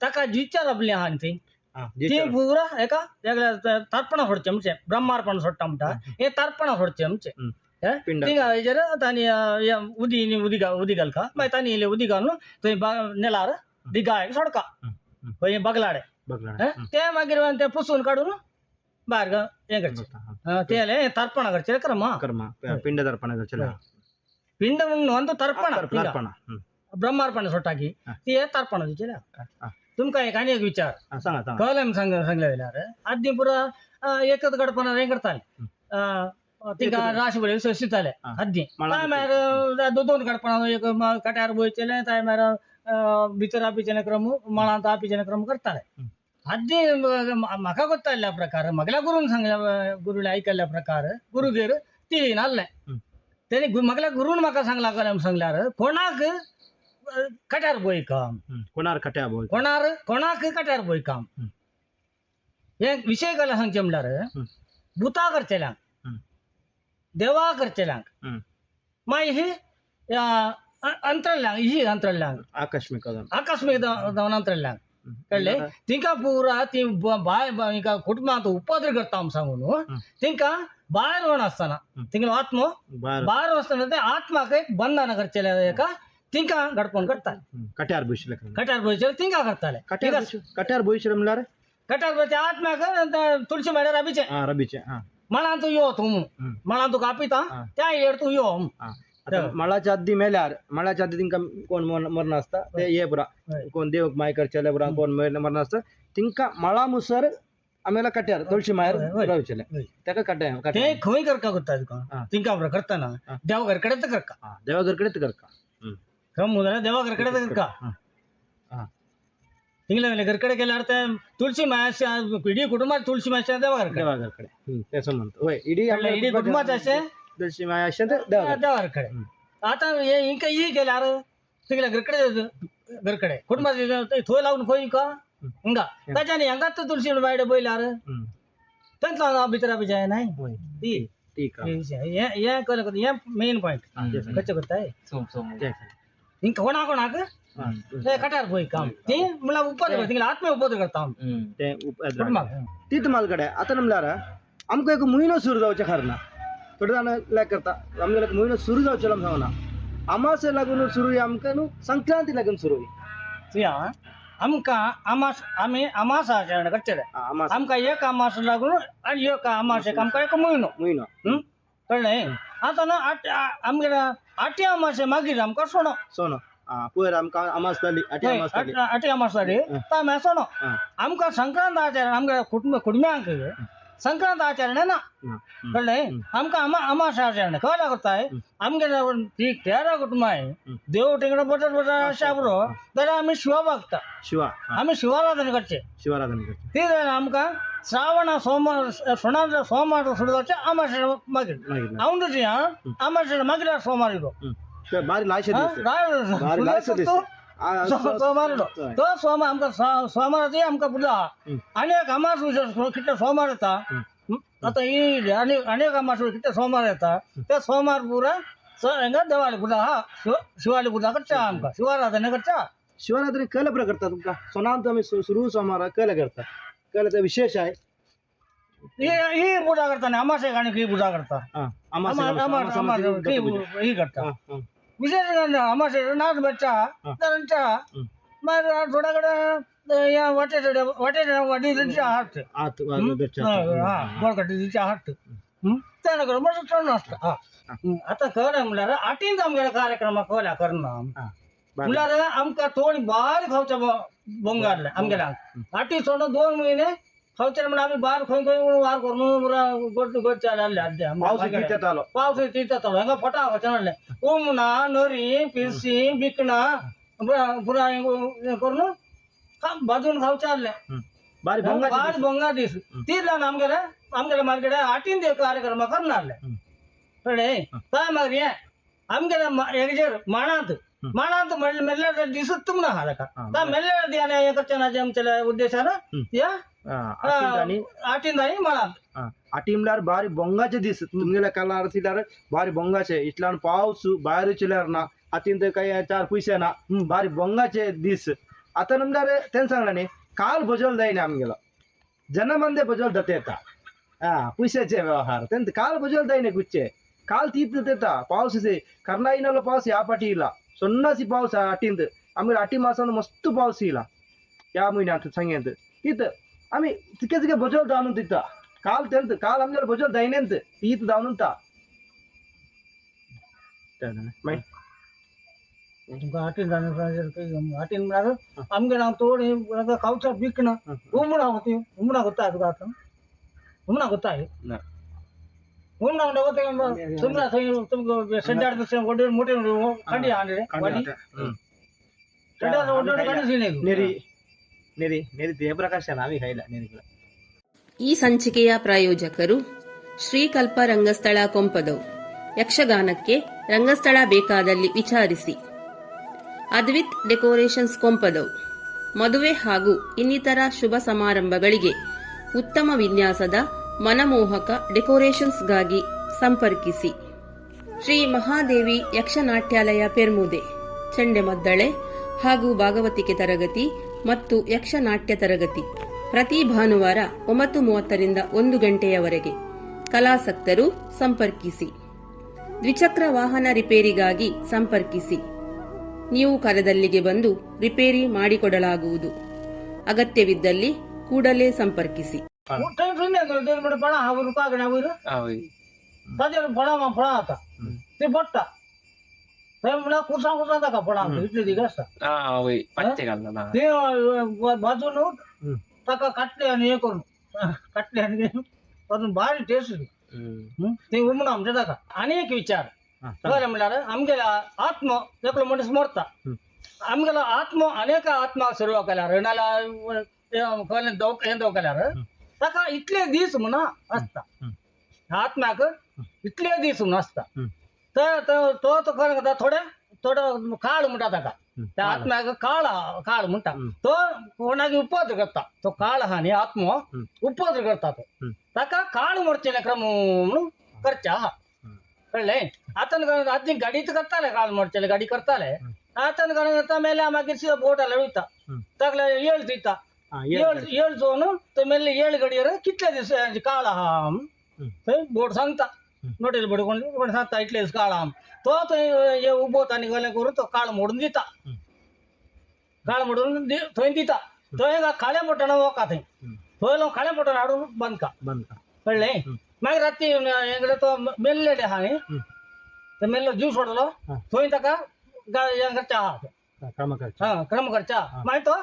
ताका जिच्या राबली आहा न्ही ती पुरा एका वेगळ्या तर्पणा सोडचें म्हणजे ब्रह्मार्पण सोडटा म्हणटा हे तर्पणा सोडचें म्हणजे थिंगा हेजेर तांणी उदी घालका मागीर तांणी इल्लें उदी घालून थंय नेलार दिगाळ्याक सोडका खंय बगलाडे ते मागीर ते पुसून काडून भायर हें करचें ते जालें तर्पणा करचें क्रम पिंड तर्पण करचें पिंड म्हणून तर्पण ब्रह्मार्पण सोडटा की ती हे तर्पण दिवचें तुमकां एक आनी एक विचार कळ्ळें सांगलें जाल्यार आदी पुरो एकच गडपणान हें करताले तिका राशी बरें शिताले आदी मागीर 2 गडपणां एक कट्यार बोयचेलें ताय मागीर भितर आपिचें क्रम मळांत आपिचें क्रम करताले आदी म्हाका कोत्ताल्या प्रकार म्हागल्या गुरून सांगल्या गुरुले आयकल्ल्या प्रकार गुरुगेर ती नासलें तेणी म्हागल्या गुरून म्हाका सांगल्यार कोणाक कट्यार बोय काम कोणाक कट्यार बोय काम हे विशय केला सांगचे म्हणल्यार भुता करचेल्यांक देवा करचेल्यांक मागीर ही अंतरल्यांक आकस्मीक जावन अंतरल्यांक कळ्ळें तिंका पुरा ती हिंका कुटुंबांत उपद्र करता आमी सांगून तिंका भायर व्हरून आसतना तिंगलो आत्मो भायर आसतना ते आत्माक एक बंधन करचेलें एका तिंका गडपण करता कट्यार बोयशेले तिंका करताले कट्यार बोयशेले म्हणल्यार कट्यार बोयचे आत्म्याक तुळशी माड्यार रबीचे मळान तूं यो तूं मळान तुका आपिता त्या येर तूं यो मळाच्या आदी मेल्यार मळाच्या आदी तिंका कोण मरण आसता ते हे पुरा कोण देव माय करचेले पुरा कोण मरण आसता तिंका मळा मुसर आम्हाला कट्यार तुळशी मायर रावचेले ताका कट्यार ते खंय करका करता तुका तिंका बरो करतना देवा घर कडेच करका क्रम जाल्यार देवा घर कडेच करका तिंगले घर कडेन गेल्यार ते तुळशी माया इडी कुटुंबात तुळशी माया देवा घर कडेन तेसो म्हणतो होय इडी कुटुंबात अशें तुळशी माया अशें देवा घर कडेन आतां हिंका ही गेल्यार तिंगल्या घर कडेन कुटुंबात थंय लावन खंय का हिंगा ताच्यानी हांगाच तुळशी बायडे बयल्यार तेंच भितर आमी जाय नाय हे मेन पॉयंट कशें करताय हिंका कोणाक कट्यार पळय काम ती म्हणल्यार उपद्र तिंगले आत्मे उपद्र करता तीच माल कडेन आतां म्हणल्यार आमकां एक म्हयनो सुरू जावचे खरना थोडं जाणं लाग करता आमच्या महिना सुरू जाऊ चला सांगा अमासे लागून सुरू आहे आमका नु संक्रांती लागून सुरू आहे या आमका आम्ही अमास आचरण करते अमास आमका एक अमास लागून आणि एक अमास एक आमका एक महिनो कळलंय आता ना आमच्या आठी अमासे मागीर आमका सोनो सोनं पयर आमका अमास जाली आठी अमास जाली तर आम्ही सोनो आमका संक्रांत आचरण आमच्या कुटुंबांक संक्रांत आचरण ना कळलंय आमका अमास आचरण कळला करताय आमच्या ती 13 कुटुंब आहे देव टिंगड बटर बटर शाबरो तर आम्ही शिवा बघता आम्ही शिवाराधन करते ते आमका श्रावण सोमवार सोनार सोमवार सुरू अमास मागीर आवडची अमास मागीर सोमवार इरो भारी लायशे सोमवार तो सोमवार आमका सोमवाराची आमका पुढे अनेक अमास किती सोमवार येता आता ही अनेक अमास किती सोमवार येता त्या सोमवार पुरा हेंगा देवाली पुजा हा शिवाली पुजा करता आमका शिवाराधने करता शिवरात्री कल बरं करता तुमका सोनांत आम्ही सुरू सोमवार कल करता कलचा विशेष आहे ही पूजा करता अमासे आणि ही पूजा करता ही करता विशेष अमासे नाच बच्चा त्यांच्या मग थोड्याकडे या वाटेच्या वाडीच्या हात गोडकटीच्या हात त्यानंतर मग सण असतं आता खरं म्हणल्यार आठींच आमच्या कार्यक्रम खोल्या करणं म्हणल्यार आमका थोडी बारीक खावच्या बंगारला आमगेला आठी सोडून 2 महिने खावचे म्हणजे आम्ही बाहेर खंय खंय वार करून गोडच्या पावस तिथं आलो हंगा फटा चढले उमणा नरी पिरसी बिकणा पुरा करून भाजून खावचे आले बारी बंगा दिस तीच लावून आमगेला मार्केट आठीन ते कार्यक्रम करणार कळले काय मागरी आमगेला एकजेर मानात मेल्ल्या दिसत तुम ना हा का मेल्ल्या द्याने एकच्या आमच्या उद्देशानं या आठीन मानात आटीमलार बारी बొంగాचे दिस तुमगेला कलार सिलार बारी बొంగాचे इतलान पाऊस बाहेर चिलार ना आतीन ते काही 4 पैसे ना बारी बొంగాचे दिस आता नमदार तेन सांगला नी काल बजल जाईना आमगेला जनमंदे बजल दतेता पैशाचे व्यवहार त्यांत काल बजल जाईने गुच्चे काल तीत देता पाऊस से कर्नाईनलो पाऊस या पाटी इला सन्नासी पाऊस आटींत आम्ही आठी मासान मस्त पाऊस इला या महिन्यात सांगेंत तिथं आम्ही तिके बजल जाणून तिथं काल त्यांत काल आमच्या बजल जाईनेंत तीत जाणून ता आठीन आठीन म्हणाल आमगे तोड खावच्या बिकणं उमणा होती उमणा होता उमणा होता उमणा होते तुम्हाला संचार मोठे खंडी आणले नेरी नेरी नेरी ದೇವಪ್ರಕಾಶ ನಾವೇ ಕೈಲ ನೆರಿಗಳ ಈ ಸಂಚಿಕೆಯ ಪ್ರಾಯೋಜಕರು ಶ್ರೀಕಲ್ಪ ರಂಗಸ್ಥಳ ಕೊಂಪದವು. ಯಕ್ಷಗಾನಕ್ಕೆ ರಂಗಸ್ಥಳ ಬೇಕಾದಲ್ಲಿ ವಿಚಾರಿಸಿ. ಅದ್ವಿತ್ ಡೆಕೋರೇಷನ್ಸ್ ಕೊಂಪದವು. ಮದುವೆ ಹಾಗೂ ಇನ್ನಿತರ ಶುಭ ಸಮಾರಂಭಗಳಿಗೆ ಉತ್ತಮ ವಿನ್ಯಾಸದ ಮನಮೋಹಕ ಡೆಕೋರೇಷನ್ಸ್ಗಾಗಿ ಸಂಪರ್ಕಿಸಿ. ಶ್ರೀ ಮಹಾದೇವಿ ಯಕ್ಷನಾಟ್ಯಾಲಯ ಪೆರ್ಮುದೆ, ಚಂಡೆಮದ್ದಳೆ ಹಾಗೂ ಭಾಗವತಿಕೆ ತರಗತಿ ಮತ್ತು ಯಕ್ಷನಾಟ್ಯ ತರಗತಿ ಪ್ರತಿ ಭಾನುವಾರ 9:30ರಿಂದ 1 ಗಂಟೆಯವರೆಗೆ. ಕಲಾಸಕ್ತರು ಸಂಪರ್ಕಿಸಿ. ದ್ವಿಚಕ್ರ ವಾಹನ ರಿಪೇರಿಗಾಗಿ ಸಂಪರ್ಕಿಸಿ. ನೀವು ಕರೆದಲ್ಲಿಗೆ ಬಂದು ರಿಪೇರಿ ಮಾಡಿಕೊಡಲಾಗುವುದು. ಅಗತ್ಯವಿದ್ದಲ್ಲಿ ಕೂಡಲೇ ಸಂಪರ್ಕಿಸಿ. कुसा का पडा इतले दिवस ते बाजून ताका काटले आणि हे करून काटले आणि अजून भारी टेस्ट ते उमणा आमच्या ताका अनेक विचार खरं म्हणल्यार आमगेला आत्म एकलो मनीस मरता आमगेला आत्म अनेक आत्मा सर्व केल्यार नाल्या दो केल्यार ताका इतले दीस म्हणा आसता आत्म्याक इतले दीस म्हणून आसता तो खरं करता थोडं काळ म्हणटा ताका त्या आत्म्याक काळ म्हणटा तो कोणाक उपद्र करता तो काळ हा न्ही आत्मो उपद्र करता तो ताका काळ मरचेले क्रम म्हणून करचा हा कळले आता गाडीच करताले काळ मरचेले गाडी करताले आता मेल्या मागीर बोटाला वयता ताका येळ दिता येळ जोन तो मेले येळ गडयेर कितले दीस काळ हा थंय बोट सांगता नोटील पडकोंड पण सांगता इटलेस काळा तो हे उभो तानी गेले करून तो काळ मोडून दिता काळ मोडून थंय दिता थंय खाल्या पोटानं वका थंय थंय लोक खाल्या पोटानं हाडून बंद का कळले मागीर राती हेकडे तो मेल्ले डे हा न्ही ते मेल्लो जीव सोडलो थंय ताका च्या क्रम करचा मागीर तो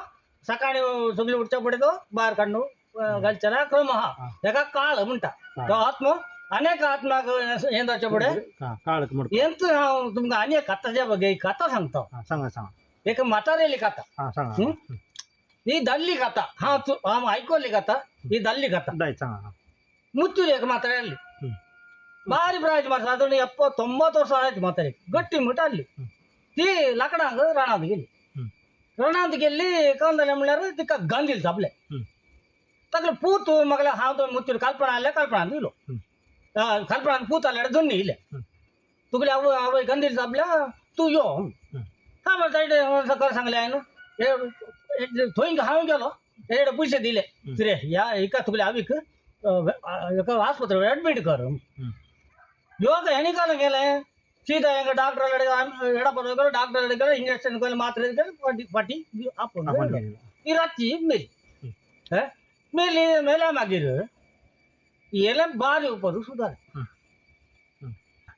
सकाळी सगळी उठच्या पुढे तो भायर काडून घालच्या क्रम हा ताका काळ म्हणटा तो आत्मो अनेक आत्म्याक हें जावचे फुडें हेंच हांव तुमकां आनी एक कथाच्या बगे एक कथा सांगता एक म्हातारेली कथा ही दाल्ली कथा हांव आयकली कथा ही दाल्ली कथा मुत्तूर एक म्हातारेली बारी प्रायज मार सादारण 90 वर्सां आयज म्हातारी गट्टी मुटारली ती लाकडांक रानांत गेल्ली कांय जालें म्हणल्यार तिका गांदील चाबले ताका पूत म्हाका हांव तो मुत्तूर कालपणां आयले कालपणां दिलो कालपणां पूत आल्यार जण्णी इले तुगले आवय गांदील चाबल्या तूं यो हांव सकाळ सांगलें हांवें थंय हांव गेलो एडे पयशे दिले कितें ह्या एका तुगल्या आवयक एका आस्पत्रेक एडमीट कर योग हेणी काल गेलें सीधा हेंका डॉक्टर एडा पडलो डॉक्टर गेलो इंजेक्शन केलें मात्रे केलें फाटी आपूण ती रातची मेली मेल्या मागीर येले बारी उपर सुदार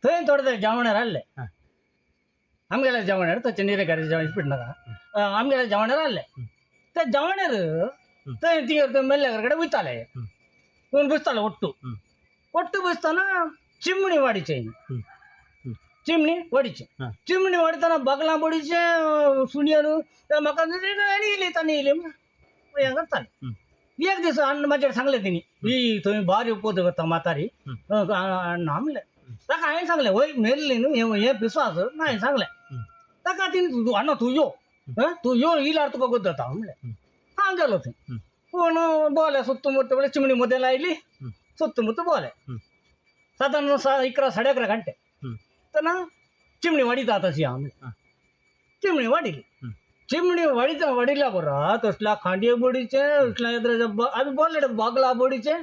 थंय थोडे जेवणार हाडले आमगेल्या जेवणार तो चंडीरेकार जेवण स्पीड नाका आमगेल्या जेवणार हाडले त्या जेवणार थंय ती मेल्ल्या कडेन वयताले कोण बसताले ಒಟ್ಟು ಬಸ್ತಾನ ಚಿಮ್ನಿ ವಾಡಿಚೆ ಚಿಮ್ನಿ ವಾಡಿಚೆ ಚಿಮ್ನಿ वाडताना बागला बडीचे सुणियानु म्हाका इले तानी इले हें करताले एक दीस अन्न म्हाजेर सांगलें तेणी ही थंय बारी उपोद करता म्हातारी म्हणलें ताका हांवें सांगलें वय मेल्ली न्हू हें विश्वास ना हांवें सांगलें ताका तिणी अण्णा तूं यो इल्यार तुका गत जाता म्हणलें हांव गेलो थंय पूण बोले सुತ್ತಮುತ್ತ बोले चिमणी मध्ये लायली सुತ್ತಮುತ್ತ बोले साधारण 11-11:30 ಗಂಟೆ तेन्ना चिमणी वाडीता तशी हांव चिमणी वाडिली चिमणी वाडिल्या बरो तसल्या खांडये बडीचे तसल्या आमी बोले बागला बडीचे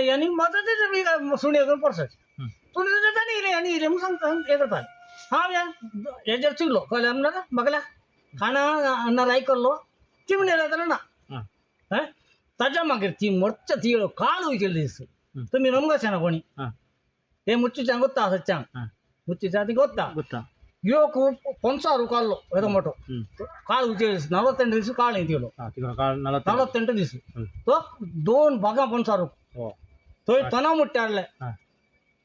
यांनी माझं सुणे करून परसाचे तुला ताणी इले म्हणून सांगता हे करता हांव हेजेर चिगलो कळ्ळें म्हणल्यार बागल्या खाणा अन्नार आयकल्लो चिमणी आयला जाल्यार ना ताच्या मागीर ती मरच्या ती काळ वयचेली दीस तुमी नमगाशेना कोणी हे मुच्चीच्या गोत्ता सच्चांग मुच्चीच्या ती गोत्ता यो खूब 5,000 काडलो येदो मोठो काळ वयचेली दीस 48 दीस काळ येयलो 48 दीस तो 2 भागां 5,000 थंय तना मुट्टे हाडले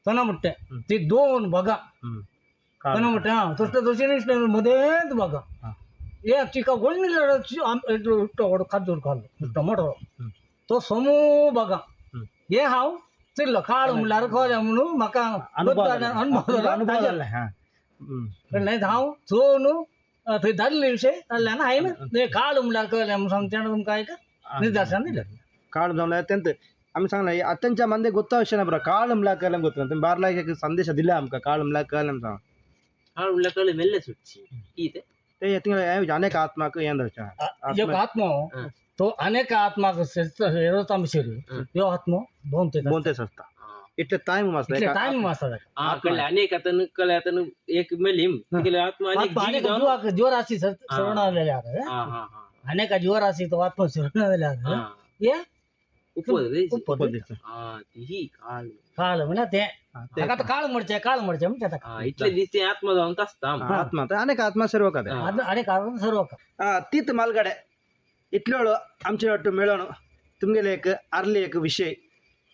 तना मुट्टे ती 2 भागां तना मुट्टे तसले तशी मदेंच भागां हे चिका व्हडलो खाजूर खाल्लो मोठो तो समूह भागां हे हांव चिल्लो काळ म्हणल्यार खरें म्हणून म्हाका अनुभव जाल्ले हांव चोवन थंय धाडले विशय धाडल्यान हांवें काळ म्हणल्यार कळ्ळें म्हणून सांगचें तुमकां एक निदर्शन दिलें ಕಾಳು ನಮ್ಮಲ್ಲ ಅತ್ಯಂತ ಆಮೇಲೆ सांगला ಅತ್ಯಂತ ಮಂದಿ ಗೊತ್ತಾವಶ್ಯ ಬ್ರ ಕಾಳು ಮ್ಲಾಕ್ ಕಲಂ ಗೊತ್ತು ಅಂತ ಬಾರ್ಲಾಗೆ ಸಂದೇಶ ದಿಲ್ಲ ಆಮ್ಕ ಕಾಳು ಮ್ಲಾಕ್ ಕಲಂ सांग काळ म्हणल्यार कळ्ळें मेल्ले सुटची कितें ते येतिंग अनेक आत्माक यें दरचा एक आत्मो तो अनेक आत्माक येरोता मिशेरी यो आत्मो बोंतेस असता इतले टाइम वाचला टाइम वाचता कळ्ळें अनेक आतां एक मेलीम केले आत्मा अनेक जीवराशी शरण आलेल्या अनेक जीवराशी तो आत्मा शरण आलेल्या हे उपदेश ही काळ म्हणल्यार ते आता काळ म्हणचे म्हणजे इतले दीस ते आत्मा जावन आसता आत्मा अनेक आत्मा सर्व कथे अनेक सर्व तीत मालगडे इतल्यो आमचे वाटतं मेळोन तुमगेले एक आर्ली एक विषय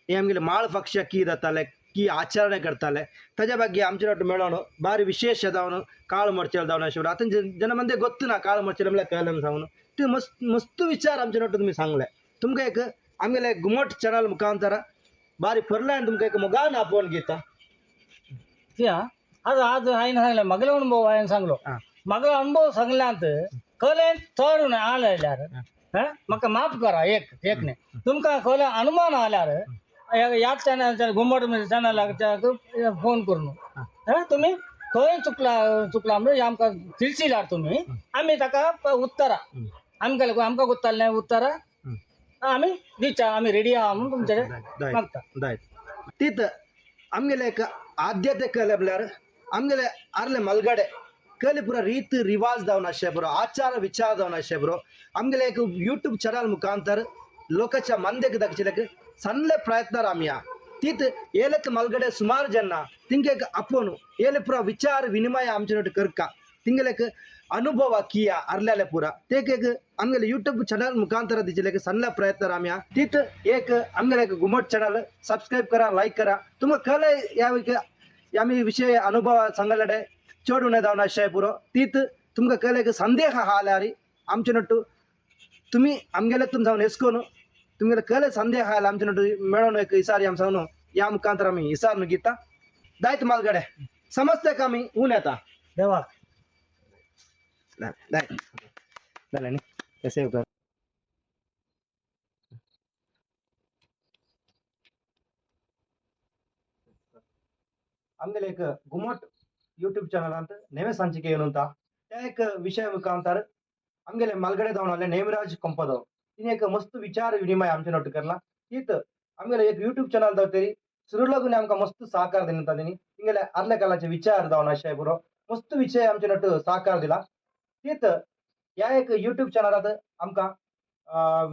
हे आमगेले माळ पक्ष की जाताले की आचರಣೆ करताले ताज्या ಬಗ್ಗೆ आमचे वाटतं मेळोन बारी विशेष जावन काळ मडचेल जावन अशें आता जन मंदी ಗೊತ್ತು ना काळ मडचेल म्हणल्यार कळलें जावन ते मस्त विचार आमचे वाटतं तुम्ही सांगले तुमकां एक आमगेले घुमट चॅनल मुखांतर बारी फरल्यान तुमकां एक मोगान आपोवन घेता आज हांवें सांगलें मगलो अनुभव हांवें सांगलो मगलो अनुभव सांगल्यांत कळ्ळें चड आल्यार म्हाका माफ करा एक न्ही तुमकां खंय अनुमान आल्यार ह्याच चॅनल घुमट चॅनलाक फोन करून तुमी खंय चुकला म्हणजे आमकां तिळशिल्यार तुमी आमी ताका उत्तरां आमकां गुत्तालें उत्तरां आमी दिवच्या आमी रेडी आहा म्हणून तुमचे मागता तीत आमगेले एक आद्यते केले ब्लर आमगेले आरले मलगडे केले पूरा रीति रिवाज दावन अशे ब्रो आचार विचार दावन अशे ब्रो आमगेले एक यूट्यूब चॅनल मुखांतर लोकांच्या मंदेक दक्षिणक सनले प्रयत्न रामिया तीत येलक मलगडे सुमार जन तिंगे अपोनु येले पूरा विचार विनिमय आमचे नोट करका तिंगलेक अनुभव किया अरल्याले पूरा तेक एक आमगेले यूट्यूब चॅनल मुखांतर दिजलेक सनले प्रयत्न रामिया तीत एक आमगेले एक गुमट चॅनल सब्सक्राइब करा लाइक करा तुम कले यामी विषय अनुभव संगलडे चोडूने दावना अशे पुरो तीत तुमका कलेक संदेह हालारी आमचे नोट तुम्ही आमगेले तुम जाऊन एस्कोनु तुमगेले कले संदेह हाल आमचे नोट मेळोन एक इसारी आम जाऊन या मुखांतर आम्ही इसारनु गीता दायत मालगडे समजते का मी ऊन येता देवा नाही कसे कर आमगेले एक गुमट यूट्यूब चॅनल ಅಂತ ನೇವೆ ಸಂಚಿಕೆ ಏನು ಅಂತ एक विषय मुखांतर आमगेले मलगडे धावणाले नेमराज कंपदव तिने एक मस्त विचार विनिमय आमच्या नोट करला तीत आमगेले एक यूट्यूब चॅनल धावतरी सुरुलगुने आमका मस्त सहकार दिनता दिनी तिंगेले आदल्या कालाचे विचार धावना अशे पुरो मस्त विषय आमच्या नोट सहकार दिला तीत या एक यूट्यूब चॅनलात आमका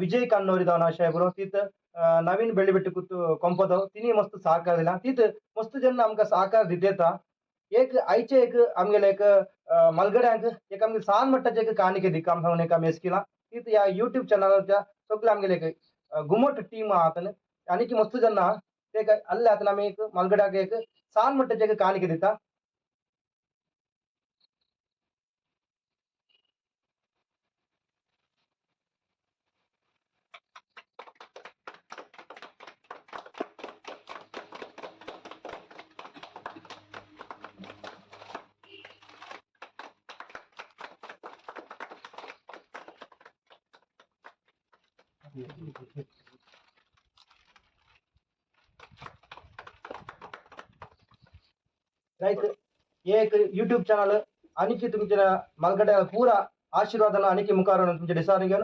विजय कान्नोरी धावना अशे पुरो तीत नवीन बेळीबेट्टी कुत्तू कंपदव तिने मस्त सहकार दिला तीत मस्त जन आमका सहकार दितेता एक आईचे एक आमगेले एक मलगड्यांक एक आमगे सान मट्टाचे एक कानिके दिक्का आम सांगून एक आम्ही केला तीत या यूट्यूब चॅनलच्या सगळे आमगेले एक गुमट टीम आतन आणि की मस्त जन ते काय अल्ले आतन आम्ही एक मलगड्याक एक सान मट्टाचे एक कानिके दिता राईट एक यूट्यूब चॅनल आणि की तुमच्या मलगड्याला पुरा आशीर्वादानं आणि की मुखारून तुमच्या डिसार घेऊन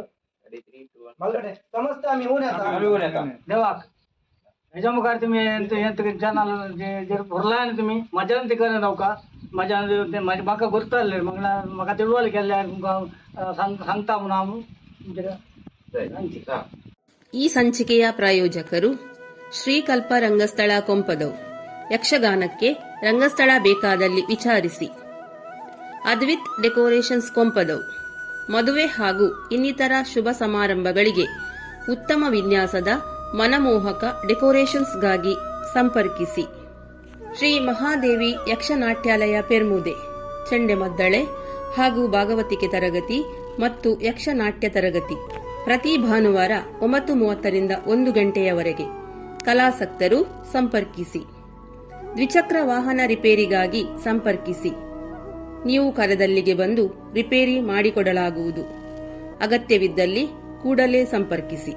मलगडे समजते आम्ही ऊन येता देवा ह्याच्या मुखार तुम्ही चॅनल जे भरला ना तुम्ही मजा ते करत राहू का मजा म्हाका गुर्तले म्हाका तिळवळ केल्या तुमका सांगता म्हणून ಈ ಸಂಚಿಕೆಯ ಪ್ರಾಯೋಜಕರು ಶ್ರೀಕಲ್ಪ ರಂಗಸ್ಥಳ ಕೊಂಪದವು ಯಕ್ಷಗಾನಕ್ಕೆ ರಂಗಸ್ಥಳ ಬೇಕಾದಲ್ಲಿ ವಿಚಾರಿಸಿ ಅದ್ವಿತ್ ಡೆಕೋರೇಷನ್ಸ್ ಕೊಂಪದವು ಮದುವೆ ಹಾಗೂ ಇನ್ನಿತರ ಶುಭ ಸಮಾರಂಭಗಳಿಗೆ ಉತ್ತಮ ವಿನ್ಯಾಸದ ಮನಮೋಹಕ ಡೆಕೋರೇಷನ್ಸ್ಗಾಗಿ ಸಂಪರ್ಕಿಸಿ ಶ್ರೀ ಮಹಾದೇವಿ ಯಕ್ಷನಾಟ್ಯಾಲಯ ಪೆರ್ಮುದೆ ಚಂಡೆಮದ್ದಳೆ ಹಾಗೂ ಭಾಗವತಿಕೆ ತರಗತಿ ಮತ್ತು ಯಕ್ಷನಾಟ್ಯ ತರಗತಿ ಪ್ರತಿ ಭಾನುವಾರ 9:30 ರಿಂದ 1 ಗಂಟೆಯವರೆಗೆ ಕಲಾಸಕ್ತರು ಸಂಪರ್ಕಿಸಿ ದ್ವಿಚಕ್ರ ವಾಹನ ರಿಪೇರಿಗಾಗಿ ಸಂಪರ್ಕಿಸಿ ನೀವು ಕರೆದಲ್ಲಿಗೆ ಬಂದು ರಿಪೇರಿ ಮಾಡಿಕೊಡಲಾಗುವುದು ಅಗತ್ಯವಿದ್ದಲ್ಲಿ ಕೂಡಲೇ ಸಂಪರ್ಕಿಸಿ